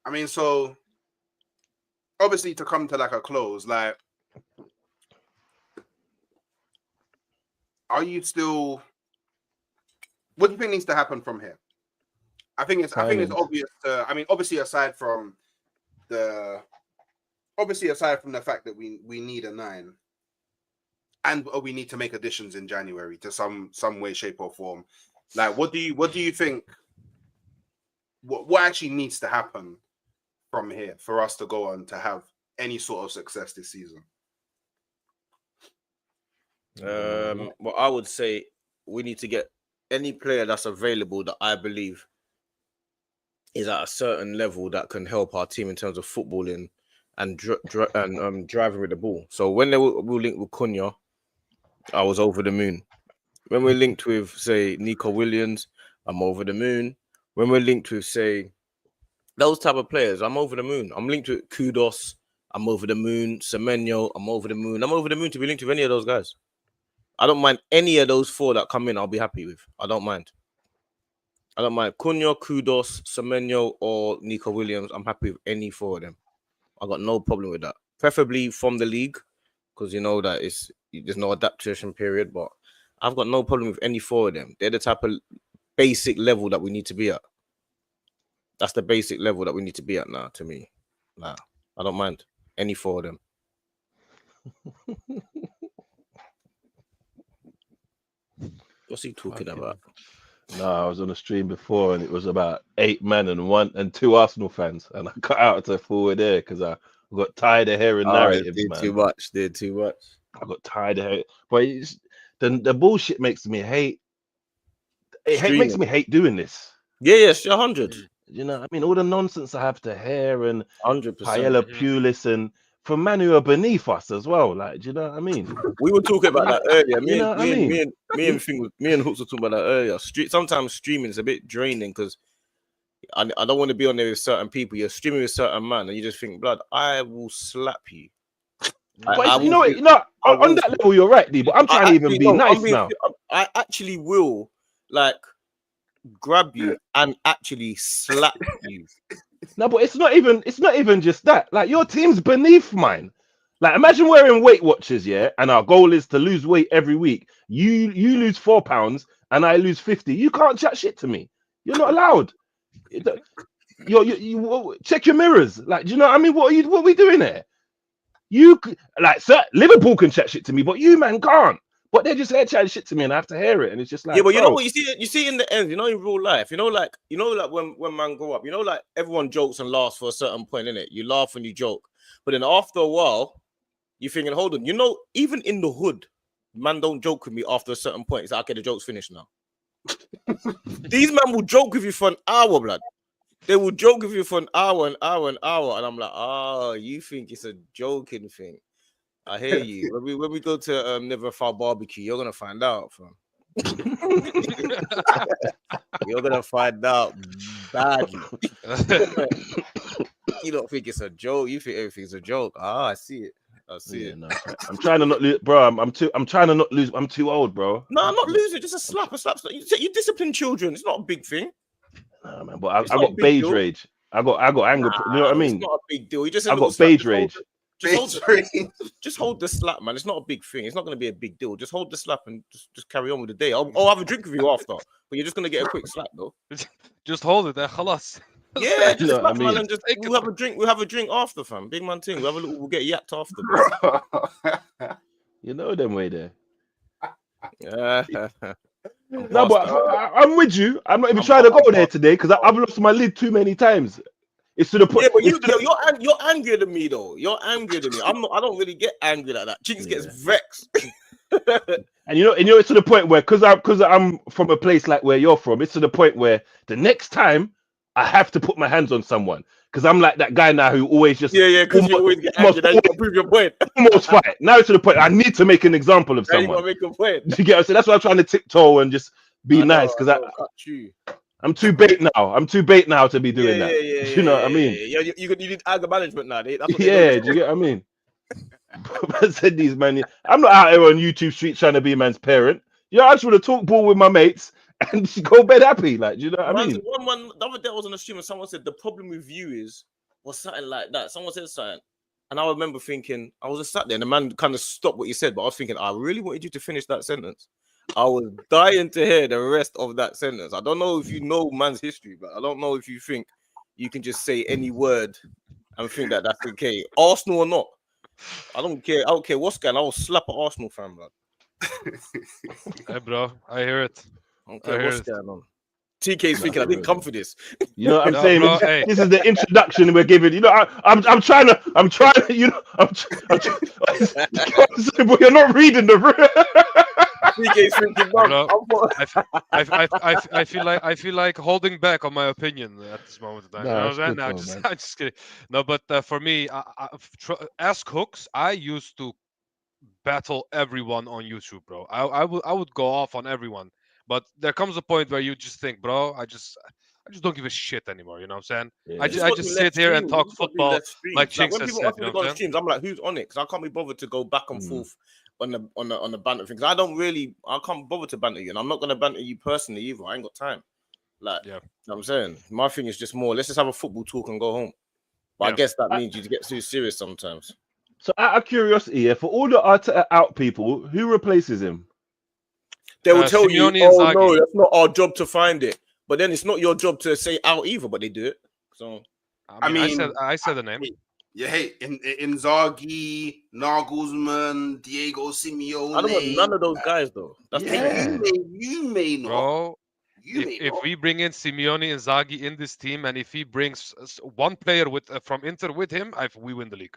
I mean, so obviously to come to like a close, like, are you still? What do you think needs to happen from here? I think it's obvious. I mean, obviously aside from the fact that we need a 9, and we need to make additions in January to some way, shape, or form. Like, what do you think? What actually needs to happen from here for us to go on to have any sort of success this season? Well, I would say we need to get any player that's available that I believe is at a certain level that can help our team in terms of footballing and driving with the ball. So when we linked with Cunha, I was over the moon. When we're linked with, say, Nico Williams, I'm over the moon. When we're linked with, say, those type of players, I'm over the moon. I'm linked with Kudos, I'm over the moon. Semenyo, I'm over the moon. I'm over the moon to be linked with any of those guys. I don't mind any of those 4 that come in, I'll be happy with. I don't mind. Cunha, Kudos, Semenyo, or Nico Williams. I'm happy with any 4 of them. I got no problem with that. Preferably from the league, because you know that there's no adaptation period, but I've got no problem with any 4 of them. They're the type of basic level that we need to be at. That's the basic level that we need to be at now, to me. Nah, I don't mind any 4 of them. What's he talking about? No, I was on a stream before and it was about 8 men and 2 Arsenal fans, and I cut out to forward there because I got tired of hearing narratives. Did too much. I got tired of hearing, but the bullshit makes me hate. It makes me hate doing this. Yeah, 100. You know, I mean, all the nonsense I have to hear and 100%. Paella Pulis and from men who are beneath us as well. Like, do you know what I mean? We were talking about that earlier. You know what I mean? Me and Hooks were talking about that earlier. Sometimes streaming is a bit draining because I don't want to be on there with certain people. You're streaming with certain man, and you just think, blood, I will slap you. But on that level, you're right, D. But I'm trying to even be nice now. I actually will like grab you and actually slap you. No, but it's not even just that. Like, your team's beneath mine. Like, imagine wearing Weight Watchers, yeah, and our goal is to lose weight every week. You lose 4 pounds and I lose 50. You can't chat shit to me. You're not allowed. You check your mirrors. Like, do you know what I mean? What are we doing here? You like, sir, Liverpool can chat shit to me, but you, man, can't. But they're just here chatting shit to me, and I have to hear it, and it's just like, yeah. But you know what? You see in the end, you know, in real life, you know, like when man grow up, you know, like everyone jokes and laughs for a certain point, innit? You laugh and you joke, but then after a while, you're thinking, hold on, you know, even in the hood, man don't joke with me after a certain point. It's like, okay, the joke's finished now. These men will joke with you for an hour, blood. They will joke with you for an hour, and I'm like, oh, you think it's a joking thing? I hear you. When we go to Never Far Barbecue, you're gonna find out, fam. You're gonna find out badly. You don't think it's a joke. You think everything's a joke. I see it. I see it. No. I'm trying to not lose, bro. I'm trying to not lose. I'm too old, bro. No, I'm not losing. Just a slap. You discipline children. It's not a big thing. Nah, man. But I got beige rage. I got anger. You know what I mean? It's not a big deal. You just I got beige rage. Just hold the slap, man. It's not a big thing. It's not going to be a big deal. Just hold the slap and just carry on with the day. I'll have a drink with you after, but you're just going to get a quick slap, though. Just hold it there, khalas. Yeah, just know slap, I mean? man, and just we'll have a drink. We'll have a drink after, fam. Big man thing. We'll get yapped after. You know them way there. No, but I'm with you. I'm not even trying to go there today because I've lost my lid too many times. It's to the point. Yeah, but you're angrier than me though. You're angrier than me. I don't really get angry like that. Chinxx gets vexed. And you know, it's to the point where because I'm from a place like where you're from, it's to the point where the next time I have to put my hands on someone because I'm like that guy now who always just because you always get angry. Now you can prove your point. Almost fight. Now it's to the point I need to make an example of someone. You make a point. You get what I'm saying? That's why I'm trying to tiptoe and just be nice because I'm too bait now. I'm too bait now to be doing that. You know what I mean? Yeah, you need anger management now. That's what do you get what I mean? I said these man. I'm not out here on YouTube street trying to be man's parent. I just want to talk ball with my mates and go bed happy. Like, do you know what I mean? One the other day I was on a stream and someone said the problem with you was something like that. Someone said something, and I remember thinking I was just sat there and the man kind of stopped what he said, but I was thinking I really wanted you to finish that sentence. I was dying to hear the rest of that sentence. I don't know if you know man's history, but I don't know if you think you can just say any word and think that that's okay. Arsenal or not, I don't care. I don't care what's going on. I will slap an Arsenal fan, bro. Hey, bro, I hear it. I don't care what's going on. TK's thinking I didn't come for this. You know what I'm saying? Bro, this is the introduction we're giving. You know, I'm trying to. You know, I'm saying, but you're not reading the room. TK's thinking, I feel like holding back on my opinion at this moment in time. I'm just kidding. No, but for me, ask Hooks. I used to battle everyone on YouTube, bro. I would go off on everyone, but there comes a point where you just think, bro, I just don't give a shit anymore. You know what I'm saying? Yeah. I just sit here and talk football like Chinxx has said. You know what I'm saying? I'm like, who's on it? Because I can't be bothered to go back and forth on the banter thing. Because I can't bother to banter you, and I'm not gonna banter you personally either. I ain't got time. Like, you know what I'm saying? My thing is just more, let's just have a football talk and go home. But I guess that means you get too serious sometimes. So out of curiosity, for all the Arteta out people, who replaces him? They will tell you, no, that's not our job to find it. But then it's not your job to say out either, but they do it. So I said the name. Yeah, hey, Inzaghi, Nagelsmann, Diego Simeone. I don't want none of those guys though. That's you may not. Bro, if we bring in Simeone, Inzaghi in this team, and if he brings one player from Inter with him, we win the league.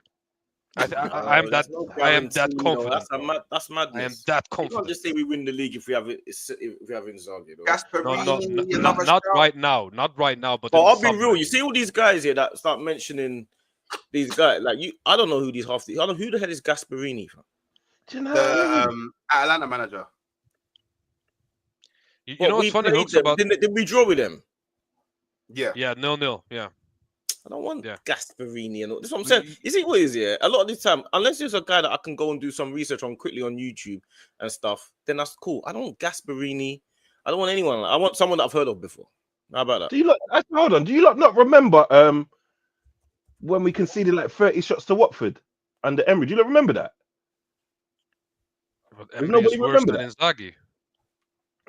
I am that. There's no I am that guarantee, you know, confident. that's madness. I am that You can't confident. just say we win the league if we have Inzaghi, you know. Gasperini, Not another right now. Not right now. But But in the I'll be summer, real. You see all these guys here that start mentioning these guys. Like you, I don't know who these I don't know who the hell is Gasperini. Fam? Do you know what I the mean? Atlanta manager. You know what's we funny, played Hooks, them. about Did we draw with them? Yeah. 0-0. Yeah. I don't want Yeah. Gasperini and all. That's what I'm saying. You see what is here? A lot of this time, unless there's a guy that I can go and do some research on quickly on YouTube and stuff, then that's cool. I don't want Gasperini. I don't want anyone. I want someone that I've heard of before. How about that? Do you lot, hold on? Do you lot not remember when we conceded like 30 shots to Watford under Emery? Do you not remember that? But Does Emery is nobody worse remember than Inzaghi.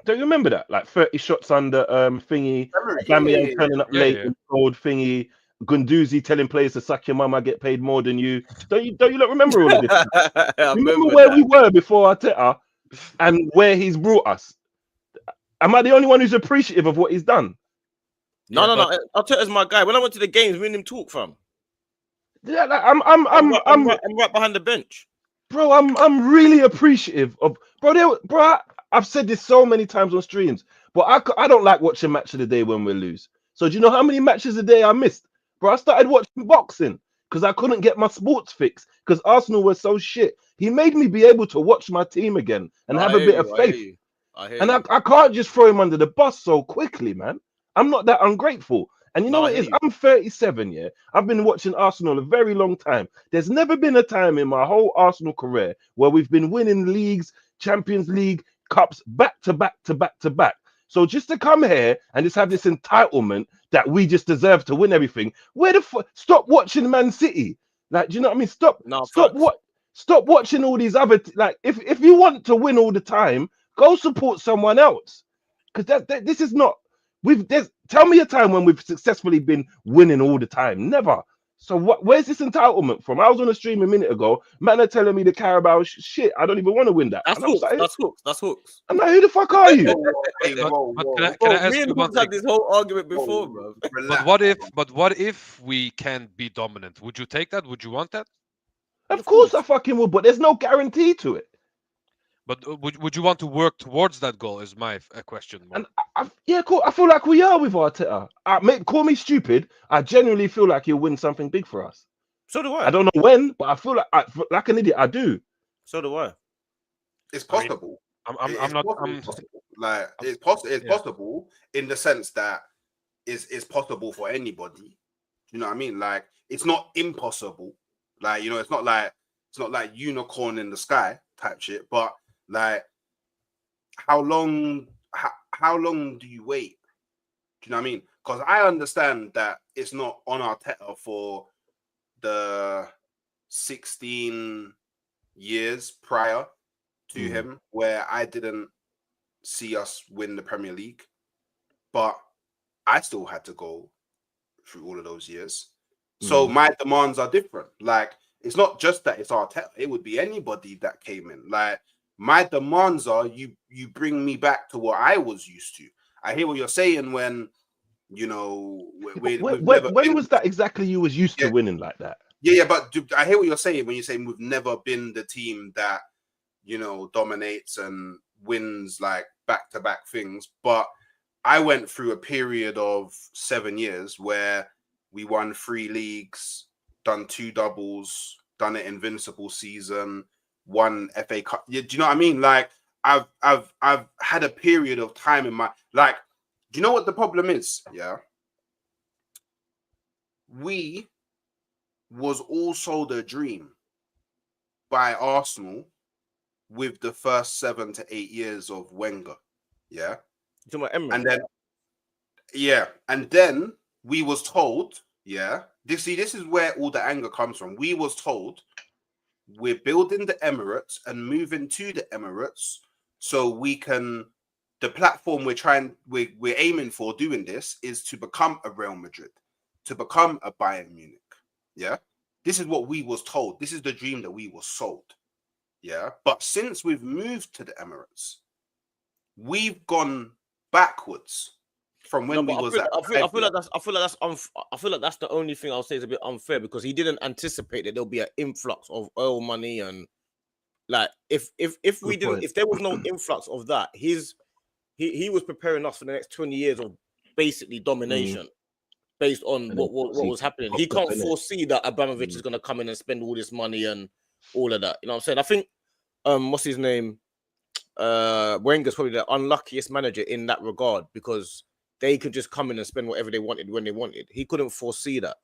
Don't you remember that? Like 30 shots under thingy, Aubameyang turning up late Yeah. in cold thingy, Gunduzi telling players to suck your mum, I get paid more than you. Don't you not remember all of this? I Remember where that. we were before Arteta and where he's brought us? Am I the only one who's appreciative of what he's done? No. Arteta's my guy. When I went to the games, me and him talk, fam. Yeah, like, I'm right behind the bench. bro, I'm really appreciative of bro. I've said this so many times on streams, but I don't like watching match of the day when we lose. So do you know how many matches a day I missed? Bro, I started watching boxing because I couldn't get my sports fix because Arsenal was so shit. He made me be able to watch my team again and have a bit of faith. I can't just throw him under the bus so quickly, man. I'm not that ungrateful. And you know what it is? I'm 37, yeah. I've been watching Arsenal a very long time. There's never been a time in my whole Arsenal career where we've been winning leagues, Champions League, cups back to back to back to back. So just to come here and just have this entitlement that we just deserve to win everything, where the fuck? Stop watching Man City. Like, do you know what I mean? Stop watching all these other like. If you want to win all the time, go support someone else. Because this is not. Tell me a time when we've successfully been winning all the time. Never. So where's this entitlement from? I was on a stream a minute ago. Man are telling me the Carabao shit. I don't even want to win that. That's Hooks. I'm like, who the fuck are you? But can I ask me you and one Hooks thing? had this whole argument before, bro. But what if we can be dominant? Would you take that? Would you want that? Of course I fucking would, but there's no guarantee to it. But would you want to work towards that goal? Is my question. And yeah, cool. I feel like we are with Arteta. Call me stupid. I genuinely feel like he'll win something big for us. So do I. I don't know when, but I feel like an idiot. I do. So do I. It's possible. I'm not. It's possible in the sense that it's possible for anybody. You know what I mean? Like it's not impossible. Like it's not like unicorn in the sky type shit. But like, how long do you wait? Do you know what I mean? Because I understand that it's not on Arteta for the 16 years prior to him, where I didn't see us win the Premier League, but I still had to go through all of those years. So my demands are different. Like, it's not just that it's Arteta; it would be anybody that came in. Like, my demands are you bring me back to what I was used to. I hear what you're saying when when was that exactly you was used to winning like that? Yeah, but I hear what you're saying when you're saying we've never been the team that dominates and wins like back-to-back things. But I went through a period of 7 years where we won 3 leagues, done 2 doubles, done an invincible season, won FA Cup. Do you know what I mean? Like I've had a period of time in my like. Do you know what the problem is? Yeah, we was also the dream by Arsenal with the first 7 to 8 years of Wenger. Yeah, and then we was told. Yeah, this is where all the anger comes from. We was told we're building the Emirates and moving to the Emirates so we can. The platform we're aiming for doing this is to become a Real Madrid, to become a Bayern Munich. Yeah, this is what we was told. This is the dream that we was sold. Yeah, but since we've moved to the Emirates, we've gone backwards. from when we was at. I feel like that's the only thing I'll say is a bit unfair because he didn't anticipate that there'll be an influx of oil money and like if there was no influx of that, he was preparing us for the next 20 years of basically domination based on what was happening. He can't foresee that Abramovich is going to come in and spend all this money and all of that. You know what I'm saying? I think what's his name? Wenger's probably the unluckiest manager in that regard because they could just come in and spend whatever they wanted when they wanted. He couldn't foresee that.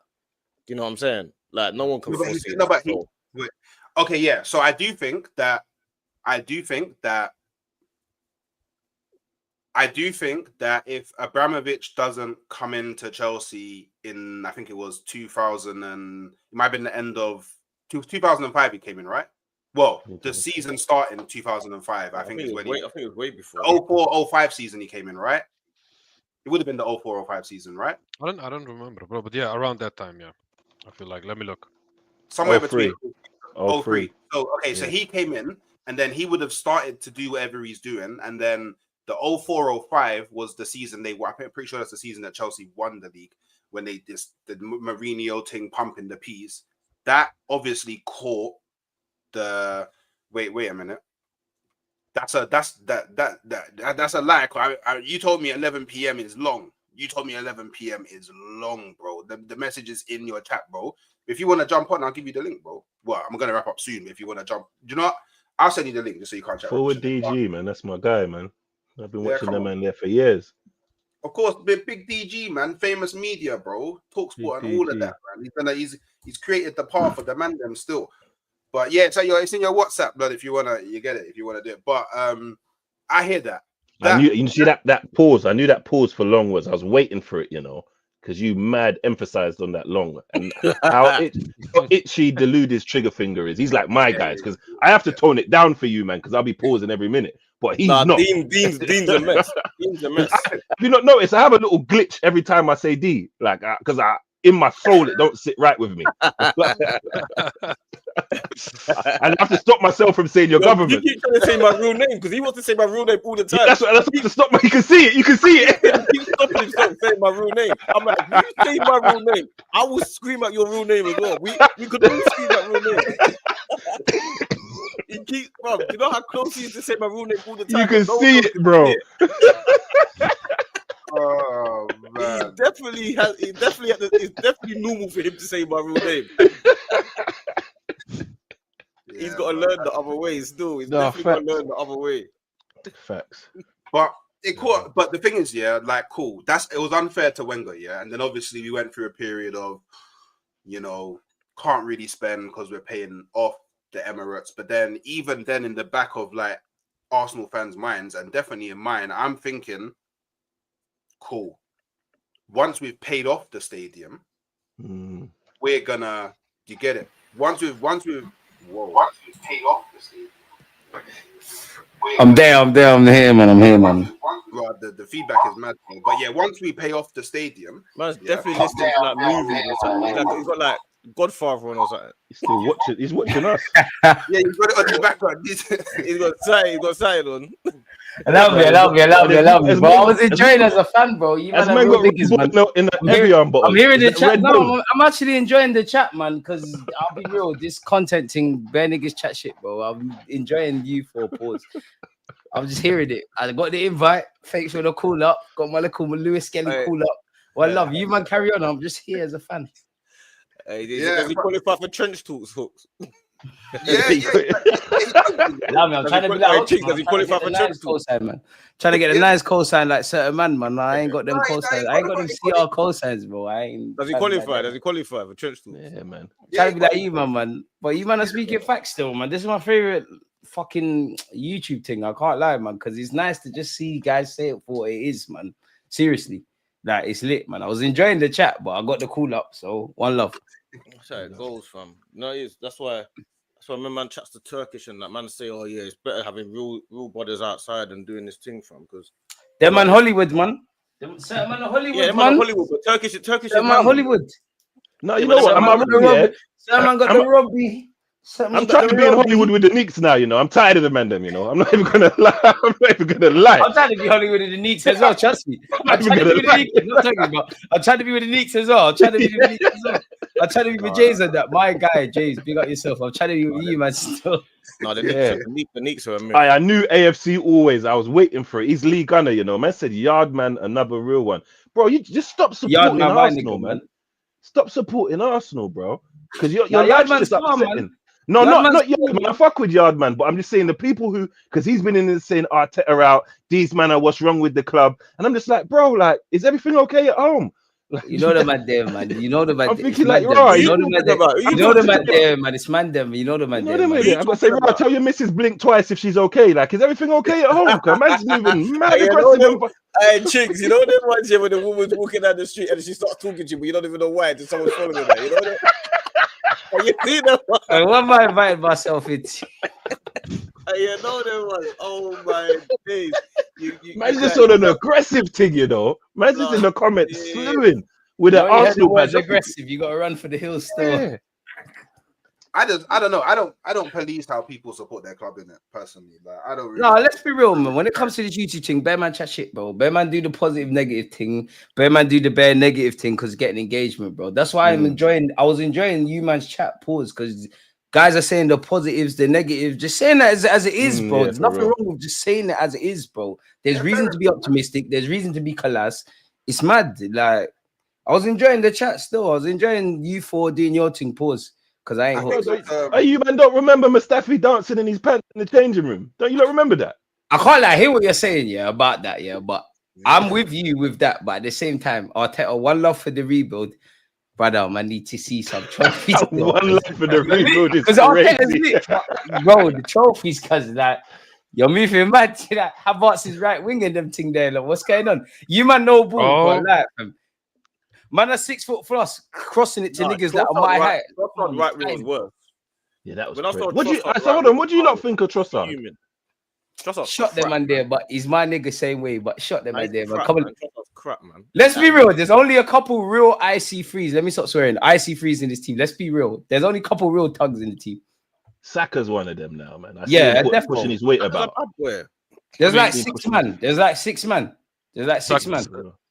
Do you know what I'm saying? Like no one can foresee that. Okay, yeah. So I do think that if Abramovich doesn't come into Chelsea in, I think it was 2000 and it might have been the end of 2005 he came in, right? Well, the season started in 2005. I think it was way before. 04-05 season he came in, right? It would have been the 04-05 season, right? I don't remember, bro. But yeah, around that time, yeah. I feel like. Let me look. Somewhere between 03. So okay, so he came in and then he would have started to do whatever he's doing, and then the 04-05 was the season I'm pretty sure that's the season that Chelsea won the league when they did the Mourinho thing pumping the peas. That obviously caught the wait a minute. That's a lie. You told me 11 p.m. is long. You told me 11 p.m. is long, bro. The message is in your chat, bro. If you want to jump on, I'll give you the link, bro. Well, I'm gonna wrap up soon. But if you want to jump, do you know what? I'll send you the link just so you can't chat. Forward DG, man. That's my guy, man. I've been watching them man there for years. Of course, big DG, man. Famous media, bro. Talksport and all of that, man. He's created the path for the man them still. But yeah, so it's in your WhatsApp, blood. If you wanna, you get it. If you wanna do it, but I hear that. You see that pause. I knew that pause for long was. I was waiting for it, you know, because you mad emphasized on that long and how itchy deluded trigger finger is. He's like my guys because I have to tone it down for you, man, because I'll be pausing every minute. But he's not. Dean's a mess. Dean's a mess. Have you not noticed? I have a little glitch every time I say D, like because in my soul it don't sit right with me. And I have to stop myself from saying your government. You keep trying to say my real name because he wants to say my real name all the time. Yeah, that's what to stop. You can see it. You can see it. He keeps stopping himself saying my real name. I'm like, if you say my real name, I will scream at your real name as well. We could all scream at real name. He keeps, bro. You know how close he is to say my real name all the time. You can see it, bro. Oh man! It's definitely normal for him to say my real name. He's got to learn the other way still. He's definitely got to learn the other way. Facts. But the thing is, yeah, like cool. It was unfair to Wenger, yeah. And then obviously we went through a period of, you know, can't really spend because we're paying off the Emirates. But then even then in the back of like Arsenal fans' minds and definitely in mine, I'm thinking, cool. Once we've paid off the stadium, we're gonna get it. Once we've paid off the stadium. I'm here, man. Bro, the feedback is mad, bro. But yeah, once we pay off the stadium, man's definitely listening to like movies or something. He's got like Godfather on or something. He's still watching. He's watching us. Yeah, he's got it on the background. He's got sight on. I love you. But I was enjoying as a fan, bro. You man, I'm hearing the chat. No, I'm actually enjoying the chat, man. Because I'll be real, this content thing, bare niggas chat shit, bro. I'm enjoying you for a pause. I'm just hearing it. I got the invite. Thanks for the call up. Got my little Lewis Kelly call up. Well, I love you, man. Carry on. I'm just here as a fan. Does he qualify for trench talks, hooks? Love me. I'm trying to be like does he qualify for trench talks, man? Trying to get a nice call sign like certain man. I ain't got them call signs. I ain't got them CR call signs, bro. Does he qualify? Does he qualify for trench talks? Yeah, man. Trying to be like you, man. But you man are speaking facts still, man. This is my favorite fucking YouTube thing. I can't lie, man, because it's nice to just see guys say it for what it is, man. Seriously. Like, it's lit, man. I was enjoying the chat, but I got the call up, so one love. That's how it goes, fam. No, it is. That's why when man chats to Turkish and that man say, oh yeah, it's better having real bodies outside and doing this thing, fam, because them man Hollywood, man. Certain man Hollywood, yeah, man Hollywood, but Turkish man Hollywood. No, you know what? Certain man got the Robbie. I'm trying to be in Hollywood with the Knicks now, you know. I'm tired of the man them, you know. I'm not even gonna lie. I'm not even gonna lie. I'm trying to be Hollywood with the Knicks as well. Trust me. I'm trying to be with the Knicks. I'm not talking about. I'm trying to be with the Knicks as well. I'm trying to be with the Knicks as well. I'm trying to be with Jays and that. My guy, Jays, big up yourself. I'm trying to be with you, man. Still. No, the Knicks are a myth. I knew AFC always. I was waiting for it. He's Lee Gunner, you know. Man said Yardman, another real one, bro. You just stop supporting Arsenal, man. Stop supporting Arsenal, bro. Because your life's just upsetting. No, not Yardman. I fuck with Yardman, but I'm just saying the people who, because he's been in this saying Arteta out, these man are what's wrong with the club, and I'm just like, bro, like, is everything okay at home? Like, you know the man there, man. You know the man. I'm thinking like, right, you know the man there. You know the man there, man. It's man them. You know the man there. I gotta say, right, tell your missus blink twice if she's okay. Like, is everything okay at home? Because man's moving mad aggressive. Hey, Chinxx, you know them ones here when the woman's walking down the street and she starts talking to you, but you don't even know why. Just someone's following her. You know that? You see that one? What am I inviting myself into? You know that one. Oh my days. Man's just on an aggressive thing, you know. Man's just in the comments slewing with an Arsenal man. Aggressive. You got to run for the hills still. Yeah. I don't know. I don't police how people support their club in it personally. Like I don't. Really let's be real, man. When it comes to this YouTube thing, bear man chat shit, bro. Bear man do the positive, negative thing. Bear man do the bare negative thing because getting engagement, bro. That's why I'm enjoying. I was enjoying you man's chat pause because guys are saying the positives, the negatives, just saying that as it is, bro. There's nothing wrong with just saying it as it is, bro. There's reason to be optimistic. There's reason to be class. It's mad. Like I was enjoying the chat still. I was enjoying you for doing your thing. Pause. Because I ain't you man don't remember Mustafi dancing in his pants in the changing room? Don't you not remember that? I can't like hear what you're saying, about that, but I'm with you with that. But at the same time, Arteta, one love for the rebuild, brother. I need to see some trophies. One love for the rebuild is crazy, bro. The trophies, cause that you're moving mad to that. Havertz is right winging them thing there. Like, what's going on? You man know ball, man, that's 6 foot plus crossing it to niggas that are my height. Right was worse. Yeah, that was. Hold on. What do you not think of Trossard? Shot them man there, but he's my nigga same way. But shot them man there, man. Come on, crap, man. Let's be real. There's only a couple real IC3s. Let me stop swearing. IC3s in this team. Let's be real. There's only a couple real tugs in the team. Saka's one of them now, man. Definitely pushing his weight about. There's like 6 man. There's like 6 man.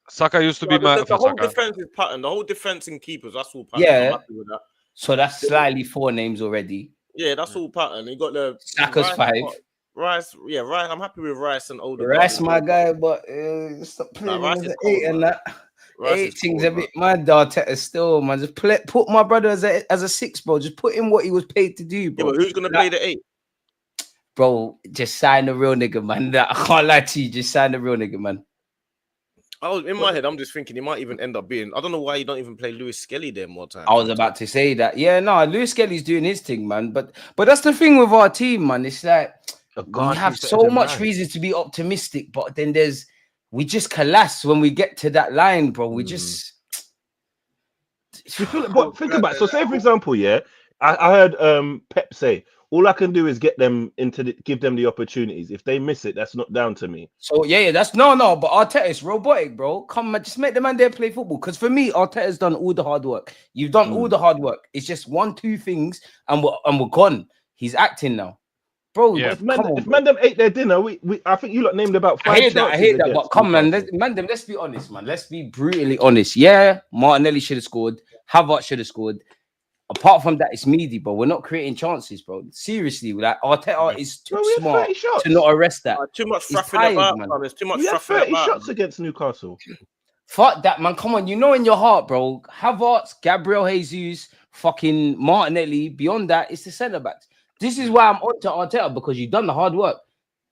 Saka used to be my the whole defensive pattern, the whole defense and keepers. That's all pattern. Yeah. I'm happy with that. So that's slightly 4 names already. Yeah, that's all pattern. You got the Saka's 5. Rice. Yeah, Rice. I'm happy with Rice and older. Rice, my guy, but stop playing as an 8 and that. 8 things a bit mad. Arteta still, man. Just put my brother as a 6, bro. Just put him what he was paid to do, bro. Yeah, but who's gonna play the 8? Bro, just sign the real nigga, man. I can't lie to you. Just sign the real nigga, man. In my head, I'm just thinking he might even end up being. I don't know why you don't even play Lewis Skelly there more time. I was about to say that. Yeah, no, Lewis Skelly's doing his thing, man. But that's the thing with our team, man. It's like we have so much reasons to be optimistic, but then we just collapse when we get to that line, bro. We just. Think about it. So, say for example, I heard Pep say, all I can do is get them give them the opportunities. If they miss it, that's not down to me. So that's no. But Arteta is robotic, bro. Come on, just make the man there play football. Because for me, Arteta's done all the hard work. You've done all the hard work. It's just 1-2 things, and we're gone. He's acting now, bro. Yeah. If man them ate their dinner, I think you lot named about 5. I hear that. But come on, let's be honest, man. Let's be brutally honest. Yeah, Martinelli should have scored. Havertz should have scored. Apart from that, it's meaty, bro. We're not creating chances, bro. Seriously, like Arteta is too smart to not arrest that. Too much frapping about, man. There's too much frapping about. 30 shots against Newcastle. Fuck that, man. Come on, you know in your heart, bro. Havertz, Gabriel Jesus, fucking Martinelli. Beyond that, it's the centre backs. This is why I'm on to Arteta, because you've done the hard work.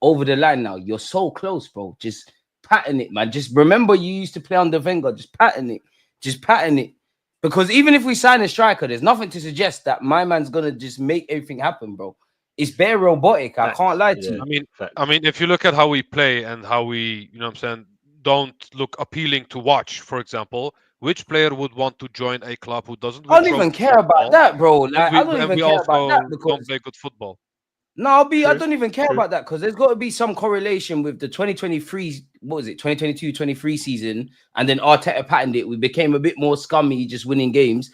Over the line now. You're so close, bro. Just pattern it, man. Just remember you used to play under Wenger. Just pattern it. Because even if we sign a striker, there's nothing to suggest that my man's gonna just make everything happen, bro. It's bare robotic. I can't lie to you. I mean, if you look at how we play and how we, you know what I'm saying, don't look appealing to watch, for example, which player would want to join a club who doesn't? I don't even care about that, bro. Like, I don't even care about that because don't play good football. No, I don't even care about that because there's got to be some correlation with the 2023, 2022-23 season, and then Arteta patterned it. We became a bit more scummy, just winning games.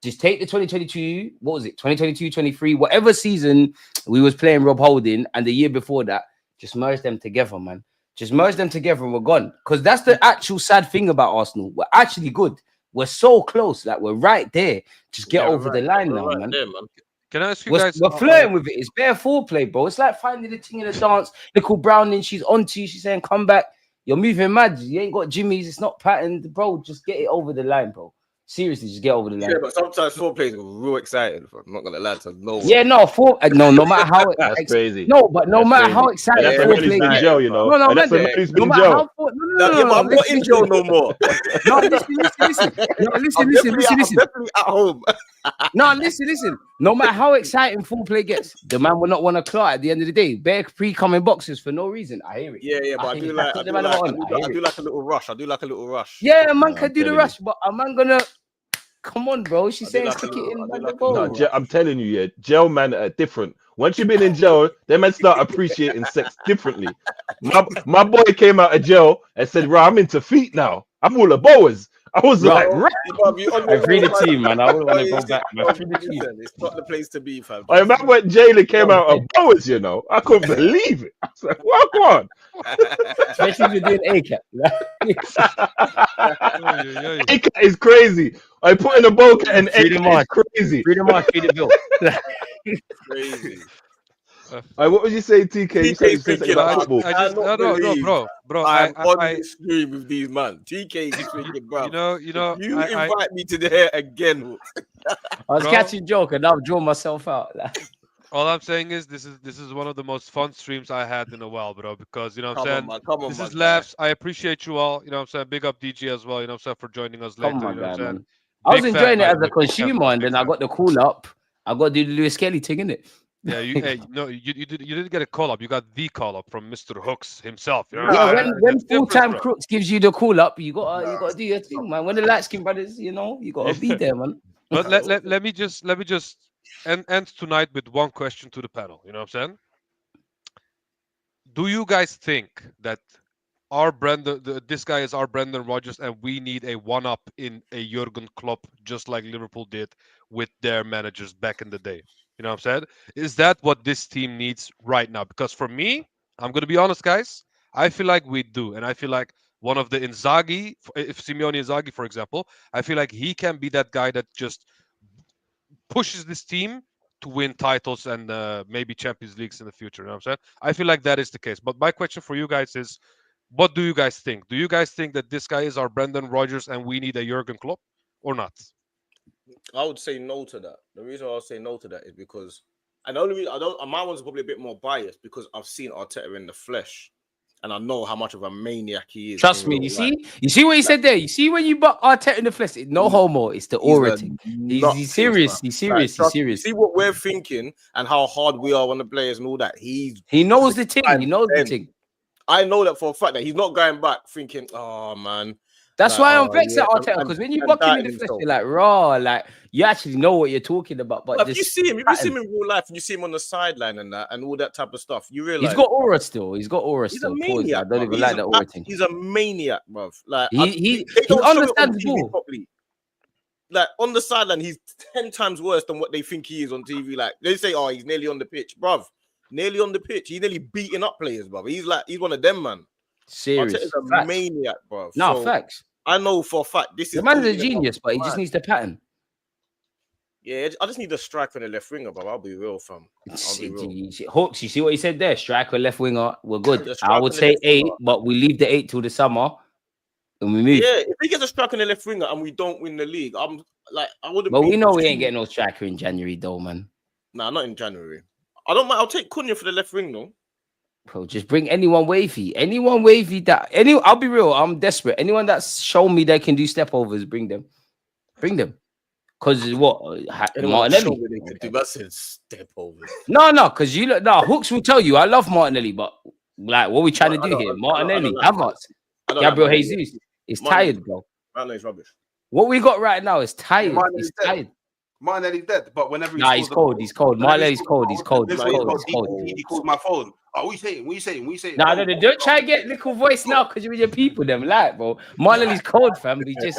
Just take the 2022, what was it? 2022, 23, whatever season we was playing Rob Holding and the year before that, just merge them together, man. Just merge them together and we're gone. Because that's the actual sad thing about Arsenal. We're actually good. We're so close. Like, we're right there. Just get over the line now, man. There, man. Can I ask you guys? We're flirting with it. It's bare foreplay, bro. It's like finding the thing in the dance. Nicole Browning, she's onto you. She's saying, come back. You're moving mad. You ain't got Jimmy's. It's not patterned. Bro, just get it over the line, bro. Seriously, just get over the line. Yeah, but sometimes foreplay is real exciting. I'm not gonna lie to no one. Yeah, no, no matter how That's crazy. No, but no That's matter crazy. how excited And that's a man who's been in jail, you know. No, And that's a man, man who's no been in matter jail. how Yeah, but I'm not in jail no more. No, listen. No, I'm listen. definitely at home. No, listen. No matter how exciting full play gets, the man will not want to clot at the end of the day. Bare pre-coming boxes for no reason. I hear it. Yeah, but I do like a little rush. I do like a little rush. Yeah, a man can I'm do the telling rush, but a man gonna come on, bro. She's saying like stick a it in. little- I do the like a ball. little- I'm telling you, yeah, jail man are different. Once you've been in jail, they might start appreciating sex differently. My boy came out of jail and said, "Right, I'm into feet now. I'm all a boas." I was like, I free the team, man. I wouldn't want to go back, man. Free the team. It's not the place to be, fam. I remember when Jalen came out of boas, you know. I couldn't believe it. I was like, "Walk on." Especially if you're doing ACAP. ACAT is crazy. I put in a bowl cat and Freedom ACAT is crazy. Freedom March, free the bill. Crazy. What would you say, TK? You said something about football. I'm on the stream with these man. TK is thinking, bro. You invite me to there again. I was catching a joke and I've drawn myself out. All I'm saying is this is one of the most fun streams I had in a while, bro. Because you know what I'm saying. This is laughs. I appreciate you all. You know what I'm saying. Big up DJ as well. You know what I'm saying, for joining us later. You know what I'm saying. I was enjoying it as a consumer, and then I got the call up. I got to do the Lewis Kelly thing, innit? Yeah, you didn't get a call up. You got the call up from Mr. Hooks himself. You know Yeah, when full-time Crooks gives you the call up, you gotta do your thing, man. When the light skin brothers, you gotta be there, man. But let me just end tonight with one question to the panel. You know what I'm saying? Do you guys think that this guy is our Brendan Rodgers, and we need a one-up in a Jurgen Klopp, just like Liverpool did with their managers back in the day? You know what I'm saying? Is that what this team needs right now? Because for me, I'm going to be honest, guys, I feel like we do. And I feel like one of the Inzaghi, if Simeone Inzaghi, for example, I feel like he can be that guy that just pushes this team to win titles and maybe Champions Leagues in the future. You know what I'm saying? I feel like that is the case. But my question for you guys is, what do you guys think? Do you guys think that this guy is our Brendan Rodgers and we need a Jurgen Klopp or not? I would say no to that. The reason I'll say no to that is because, and the only reason my one's probably a bit more biased because I've seen Arteta in the flesh, and I know how much of a maniac he is. Trust me, you see what he said there. You see when you buck Arteta in the flesh, no homo. It's the aura thing. He's serious. He's serious. He's serious. See what we're thinking and how hard we are on the players and all that. He knows the thing. He knows the thing. I know that for a fact that he's not going back thinking, "Oh man." That's why I'm vexed at Arteta, because when you buck him in the flesh, you're like, raw, like you actually know what you're talking about. But if you see him in real life and you see him on the sideline and that and all that type of stuff, you realize he's got aura still. He's a maniac. I don't even like that aura thing. He's a maniac, bruv. Like he understands the ball properly. Like on the sideline, he's 10 times worse than what they think he is on TV. Like they say, "Oh, he's nearly on the pitch, bruv. Nearly on the pitch. He's nearly beating up players, bruv. He's one of them, man." Serious. Arteta's a maniac, bro. No, facts. I know for a fact this is the man's a genius, but he just needs the pattern. Yeah, I just need a striker and a left winger, bro. I'll be real, fam. Hooks, you see what he said there? Striker, left winger, we're good. I would say 8, but we leave the 8 till the summer and we move. Yeah, if he gets a striker and a left winger and we don't win the league, I'm like, I wouldn't. But we know we ain't getting no striker in January, though, man. Nah, not in January. I don't mind. I'll take Cunha for the left wing, though. Bro, just bring anyone wavy. I'll be real. I'm desperate. Anyone that's shown me they can do step overs, bring them. Cause what? Martinelli. Step overs. No, cause Hooks will tell you I love Martinelli, but like what we trying to do here? Martinelli, Havertz, Gabriel Jesus is tired, bro. Martinelli's rubbish. What we got right now is tired. He's tired. Martinelli's dead, but whenever he's cold. He's cold. Martinelli's cold. He's cold. He calls my phone. Oh, what you saying? Nah, don't try to get little voice now because you're with your people, them like, bro. Martinelli's cold, fam. We just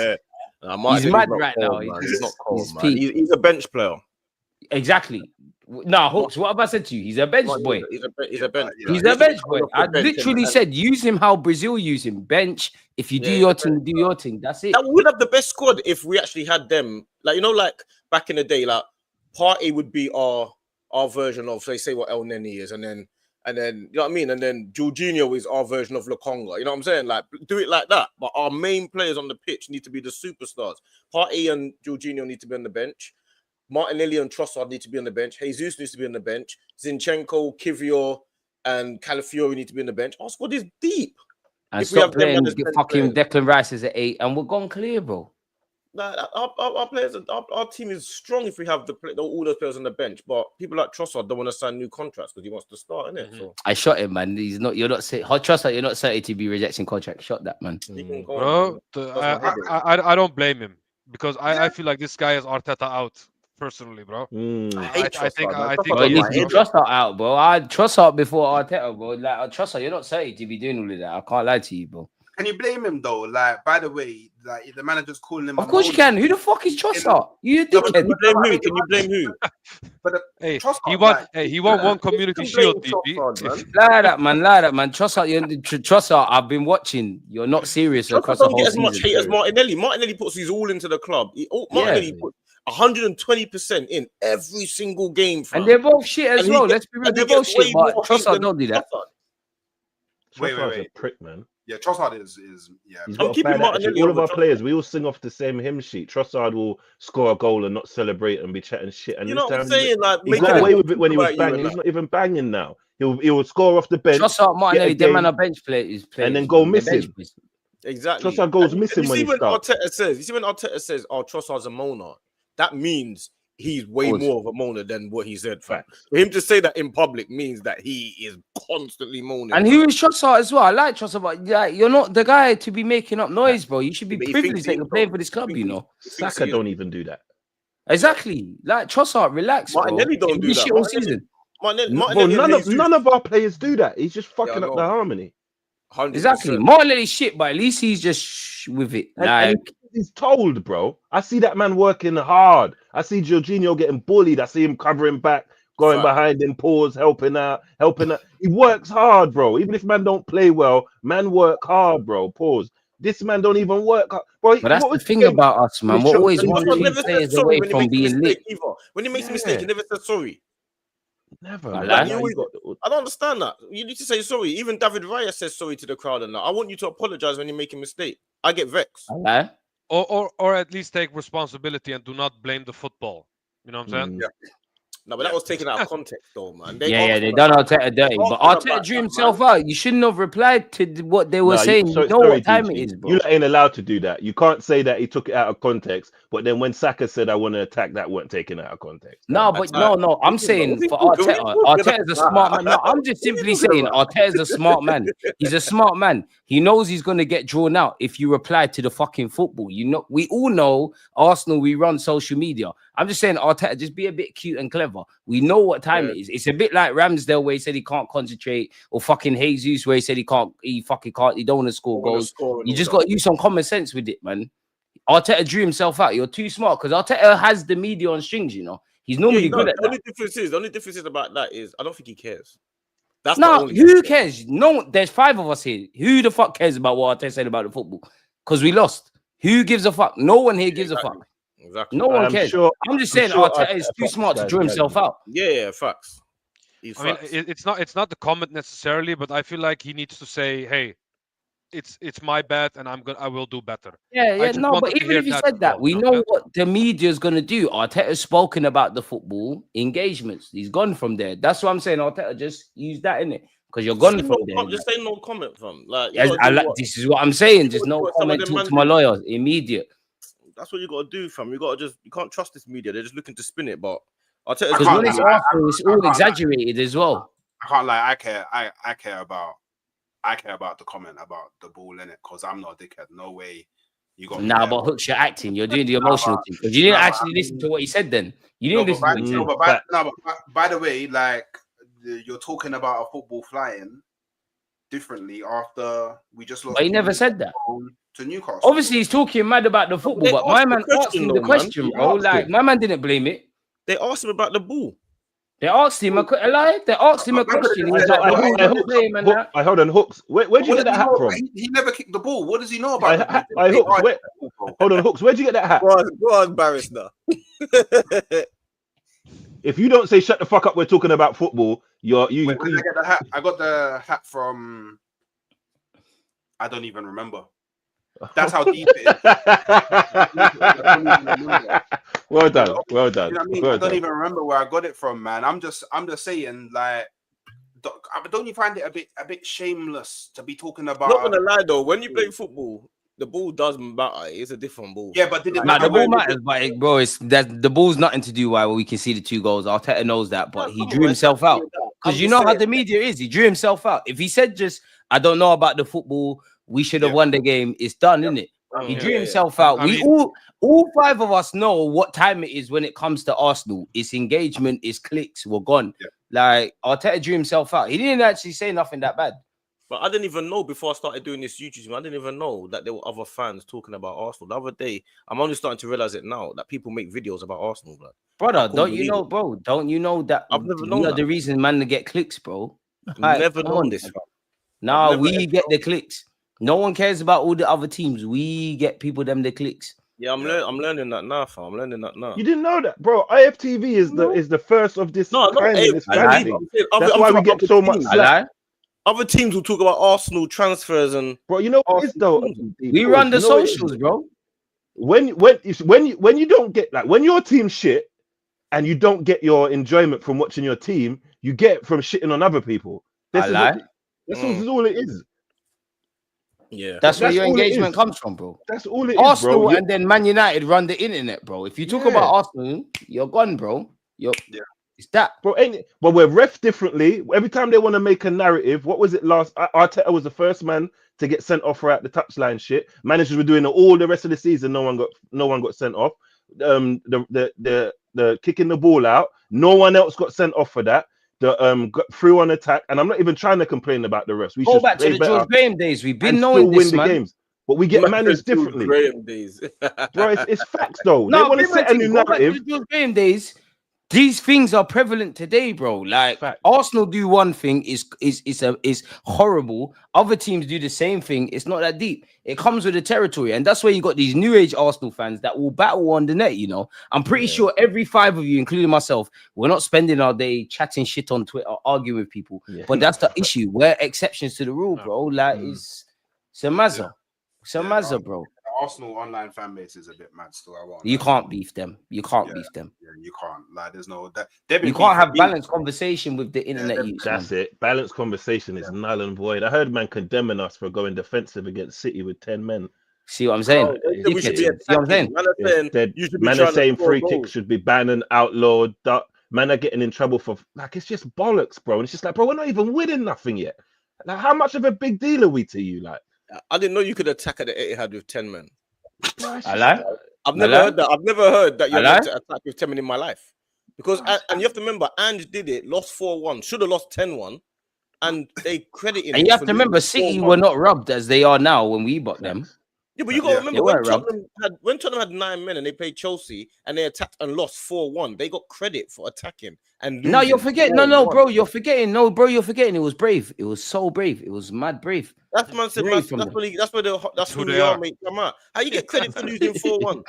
Martinelli's mad not right cold, now. man. He's not cold, he's man. peak. He's a bench player. Exactly. No, Hooks, what have I said to you? He's a bench boy. He's a bench. He's a bench boy. I literally said use him how Brazil use him. Bench. If you do your thing, do your thing. That's it. That we would have the best squad if we actually had them. Like, you know, like back in the day, like Partey would be our version of, say what El Neni is, and then you know what I mean, and then Jorginho is our version of Lokonga. You know what I'm saying? Like, do it like that. But our main players on the pitch need to be the superstars. Partey and Jorginho need to be on the bench. Martinelli and Trossard need to be on the bench. Jesus needs to be on the bench. Zinchenko, Kivior, and Calafiori need to be on the bench. Our squad is deep. And If we stop have them playing as bench fucking players. Declan Rice as an 8, and we're gone clear, bro. Nah, our players, our team is strong if we have all those players on the bench. But people like Trossard don't want to sign new contracts because he wants to start, innit? So I shot him, man. He's not. You're not. Trust that you're not certain to be rejecting contract. Shot that, man. he can go Bro, on. I don't blame him because I feel like this guy is Arteta out personally, bro. I think. Bro, you need to get Trossard out, bro. I Trossard before Arteta, bro. Like Trossard, you're not certain to be doing all of that. I can't lie to you, bro. Can you blame him though? Like, by the way, like the manager's calling him. Of course you can. Who the fuck is Trossard? You dickhead. Can you blame who? Can you blame who? But Hey, Trossard, he won one community shield, DP. Lie that, man. Trossard, I've been watching. You're not serious across the Trossard don't whole get as season. much hate as Martinelli. Martinelli puts his all into the club. Martinelli puts 120% in every single game. And they're both shit as well. Let's be real. They're both shit, but Trossard don't do that. Wait. A prick, man. Yeah, Trossard is yeah. He's got a bad attitude. All of our players, we all sing off the same hymn sheet. Trossard will score a goal and not celebrate and be chatting shit. And you know what I'm saying? Like, he got away with it when he was banging. He's not even banging now. He'll score off the bench. Trossard, Martinelli, them man are bench players, and then go missing. Exactly. Trossard goes missing when he starts. You see when Arteta says, "Oh, Trossard's a moaner," that means he's way more of a moaner than what he said. For him to say that in public means that he is constantly moaning. And who is Trossard as well? I like Trossard, but you're not the guy to be making up noise, bro. You should be privileged that you're playing for this club, you know. Saka don't even do that. Exactly. Like Trossard, relax, bro. Martinelli don't do that. All season. None of our players do that. He's just fucking up the harmony. 100%. Exactly. Martinelli's shit, but at least he's just with it. And he's told, bro. I see that man working hard. I see Jorginho getting bullied. I see him covering back, going behind him, pause, helping out. He works hard, bro. Even if man don't play well, man work hard, bro. Pause. This man don't even work hard. Bro, but that's the thing about us, man. We're always one or two players away from being lit. When he makes a mistake, he never says sorry. Never. I don't understand that. You need to say sorry. Even David Raya says sorry to the crowd and that. I want you to apologize when you make a mistake. I get vexed. Or at least take responsibility and do not blame the football. You know what I'm saying? Yeah. No, but that was taken out of context, though, man. They done Arteta dirty. But Arteta drew himself out. You shouldn't have replied to what they were saying. You know what time it is, bro. You ain't allowed to do that. You can't say that he took it out of context. But then when Saka said, I want to attack, that weren't taken out of context. No. I'm saying for Arteta's a smart man. No, I'm just simply saying Arteta's a smart man. He's a smart man. He knows he's going to get drawn out if you reply to the fucking football. You know, we all know Arsenal, we run social media. I'm just saying, Arteta, just be a bit cute and clever. We know what time it is. It's a bit like Ramsdale where he said he can't concentrate, or fucking Jesus where he said he don't want to score goals. You just got to use some common sense with it, man. Arteta drew himself out. You're too smart because Arteta has the media on strings, you know. He's normally good at that. The only difference is about that is I don't think he cares. Who cares? No, there's 5 of us here. Who the fuck cares about what Arteta said about the football? Because we lost. Who gives a fuck? No one here gives a fuck. Exactly. No one cares. I'm just saying Arteta is too smart to draw himself out. Yeah, facts. I mean, it's not the comment necessarily, but I feel like he needs to say, "Hey, it's my bad, and I will do better." Yeah. No, but even if he said that, we know what the media is gonna do. Arteta's spoken about the football engagements. He's gone from there. That's what I'm saying. Arteta just use that in it because you're gone from there. Just say no comment from. This is what I'm saying. Just no comment. Talk to my lawyers. Immediate. That's what you got to do, fam. You can't trust this media. They're just looking to spin it, but because when it's Arsenal, it's all exaggerated as well. I can't lie. I care about the comment about the ball in it because I'm not a dickhead. No way. You got but Hooks, you're acting. You're doing the emotional thing because you didn't actually listen to what he said. Then you didn't listen. But by the way, like you're talking about a football flying differently after we just lost. But he never said that. to Newcastle. Obviously, he's talking mad about the football, they but my asked the man asked question him though, the man. question, He bro. asked Like, him. my man didn't blame it. They asked him about the ball. They asked him a They asked him a question. He was I- like, the I- ball I- didn't play him and that. I hold on, Hooks. Where'd you What get does that he hat know? from? He never kicked the ball. What does he know about the ball? I Hooks. Hold on, Hooks. Where'd you get that hat? Go on, barrister. If you don't say shut the fuck up, we're talking about football. You. Where did I get the hat? I got the hat from. I don't even remember. That's how deep it is. Well done. Well You done. know what I mean? Well I don't done. even remember where I got it from, man. I'm just saying, like, don't you find it a bit shameless to be talking about? Not gonna lie though, when you play football, the ball does matter. It's a different ball. Yeah, but did it Nah, matter the ball when- matters, but bro, it's that the ball's nothing to do why we can see the 2 goals. Arteta knows that, but he drew himself out because you know how the media is. He drew himself out. If he said just, I don't know about the football, we should have won the game. It's done, isn't it? He drew himself out. I We mean- all 5 of us know what time it is when it comes to Arsenal. It's engagement, it's clicks. We're gone. Yeah. Like Arteta drew himself out. He didn't actually say nothing that bad. But I didn't even know before I started doing this YouTube. I didn't even know that there were other fans talking about Arsenal. The other day, I'm only starting to realize it now that people make videos about Arsenal, blood. Brother, couldn't don't you believe know, it. bro? Don't you know that I've never we known are that. the reason man to get clicks, bro? Like, Never come known on, this. man. Fam. Nah, never we ever get the clicks. No one cares about all the other teams. We get people them the clicks. Yeah, I'm learning that now, fam. I'm learning that now. You didn't know that, bro. IFTV is the first of this No, kind hey, of this I fan like thing. I'm That's talking why we about get other so much teams. I slack. lie. Other teams will talk about Arsenal transfers and Bro, you know what it is though? We run the socials, bro. When you don't get like when your team's shit and you don't get your enjoyment from watching your team, you get it from shitting on other people. I lie. This is all it is. yeah. That's where That's your all it engagement is. comes from, bro. That's all it is, Arsenal bro. and then Man United run the internet, bro. If you talk about Arsenal, you're gone, bro. It's that. Bro, but we're ref differently. Every time they want to make a narrative, what was it last? Arteta was the first man to get sent off for at the touchline shit. Managers were doing it all the rest of the season. No one got sent off. The kicking the ball out. No one else got sent off for that. The got through on attack, and I'm not even trying to complain about the refs. We Go should back to play the better George Graham days. We've been and knowing still this, win the man. games. But we get managed differently, Graham days. bro. It's facts though. No, They want to set a new go back to narrative. the George Graham days. These things are prevalent today, bro. Like Fact. Arsenal do one thing is horrible. Other teams do the same thing. It's not that deep. It comes with the territory, and that's where you got these new age Arsenal fans that will battle on the net. You know, I'm pretty sure every 5 of you, including myself, we're not spending our day chatting shit on Twitter, arguing with people. Yeah. But that's the issue. We're exceptions to the rule, bro. Like it's a mazza. It's a mazza, bro. The Arsenal online fan base is a bit mad still. You can't beef them. You can't beef them. Yeah, you can't. Like, there's no that. You can't have balanced conversation with the internet use. That's it. Balanced conversation is null and void. I heard man condemning us for going defensive against City with 10 men. See what I'm saying? Oh, they said we should be See what I'm saying? Man are saying, Instead, you should be man trying are to saying score free goals. kicks should be banned and outlawed. Man are getting in trouble for like it's just bollocks, bro. And it's just like, bro, we're not even winning nothing yet. Like, how much of a big deal are we to you? Like, I didn't know you could attack at the Etihad with 10 men. bro, it's I just lie. like- I've never heard that. I've never heard that you're Hello? meant to attack with 10 men in my life. Because and you have to remember, Ange did it, lost 4-1, should have lost 10-1, and they credit him. And you have for to remember, losing City 4-1. were not robbed as they are now when we bought them. Yeah, but you got to remember They when weren't robbed. Tottenham had 9 men and they played Chelsea and they attacked and lost 4-1. They got credit for attacking and No, you're losing forgetting. No, 4-1. bro, you're forgetting. No, bro, you're forgetting. It was brave. It was so brave. It was mad brave. That's man said, Brave man, from that's them. that's who who they they are, are. mate. Come on. How you get credit for losing 4-1?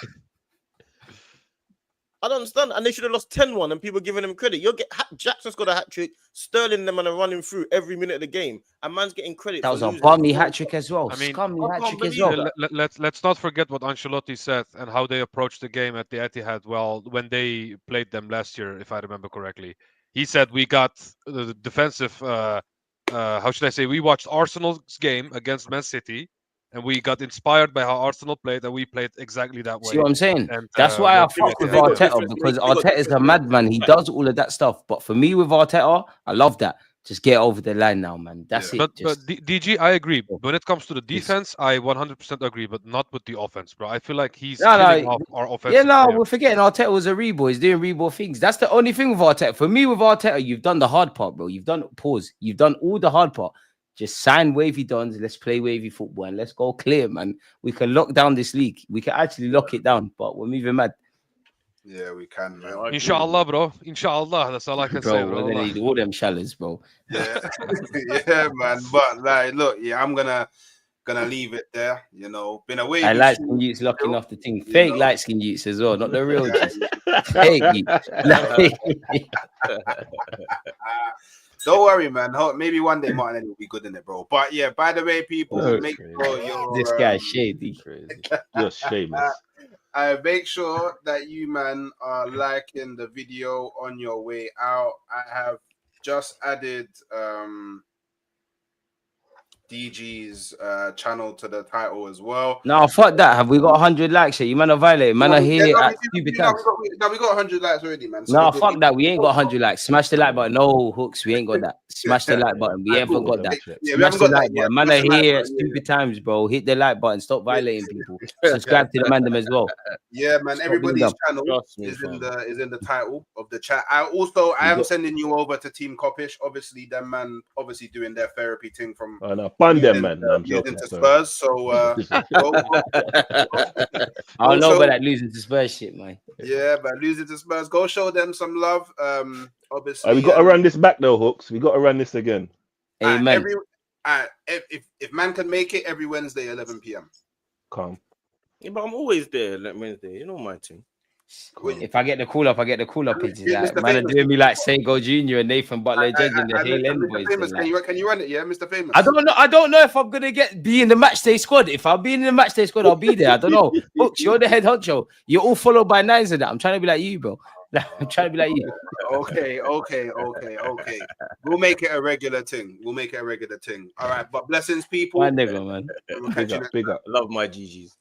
I don't understand. And they should have lost 10-1 and people giving them credit. Jackson's got a hat trick, Sterling them and are running through every minute of the game, and man's getting credit. That for was a losing. bummy hat trick as well. I mean, Scummy I hat can't trick as believe well. Let's not forget what Ancelotti said and how they approached the game at the Etihad. Well, when they played them last year, if I remember correctly, he said we got the defensive. How should I say? We watched Arsenal's game against Man City, and we got inspired by how Arsenal played, and we played exactly that way. See what I'm saying? And, That's why I well, fuck with they got Arteta difference because makers. They got Arteta is a difference madman. He makers. does all of that stuff. But for me, with Arteta, I love that. Just get over the line now, man. That's it. But Just, DG, I agree. When it comes to the defense, I 100% agree, but not with the offense, bro. I feel like he's No, killing off our offense. yeah, no, we're forgetting Arteta was a reboy. He's doing reboy things. That's the only thing with Arteta. For me, with Arteta, you've done the hard part, bro. You've done all the hard part. Just sign wavy dons. Let's play wavy football and let's go clear, man. We can lock down this league. We can actually lock it down, but we're moving mad. Yeah, we can, man. Inshallah, bro. Inshallah. That's all I can say, Bro, bro. we're gonna need all them shallows, bro. Yeah, yeah, man. But like, look, yeah, I'm gonna leave it there. You know, been away. I light skin youths locking off the thing. Fake light skin youths as well, not the real youths. Fake youths. Don't worry, man. Maybe one day Martinelli will be good in it, bro. But yeah, by the way, people, make sure you're This guy's shady. Crazy. You're shameless. Make sure that you, man, are liking the video on your way out. I have just added DG's channel to the title as well. No, fuck that. Have we got 100 likes here? You man are violating. Man are here at stupid times. We got 100 likes already, man. No, fuck that. We ain't got 100 likes. Smash the like button. No hooks. We ain't got that. Smash the like button. We ain't got that. Yeah, Smash the like button. Man are here at stupid times, bro. Hit the like button. Stop violating people. Subscribe to the mandem as well. Yeah, man. Everybody's channel is in the title of the chat. I am sending you over to Team Coppish. Obviously, them man doing their therapy thing from Fun them, man. Losing to Spurs, so I don't know about that losing to Spurs shit, man. Yeah, but losing to Spurs, go show them some love. Obviously, we got to run this back though, Hooks. We got to run this again. Amen. If man can make it every Wednesday, 11 p.m. Calm. Yeah, but I'm always there like Wednesday. You know my team. If I get the call up, I get the call up. It's like, man are doing me like Sego Jr. and Nathan Butler judging the Hale End boys. Can you run it, yeah, Mr. Famous? I don't know if I'm gonna be in the match day squad. If I'll be in the match day squad, I'll be there. I don't know. Hooks, you're the head honcho. You're all followed by nines and that. I'm trying to be like you, bro. I'm trying to be like you. Okay. We'll make it a regular thing. All right, but blessings, people. My nigga, man. Big up. Love my GGs.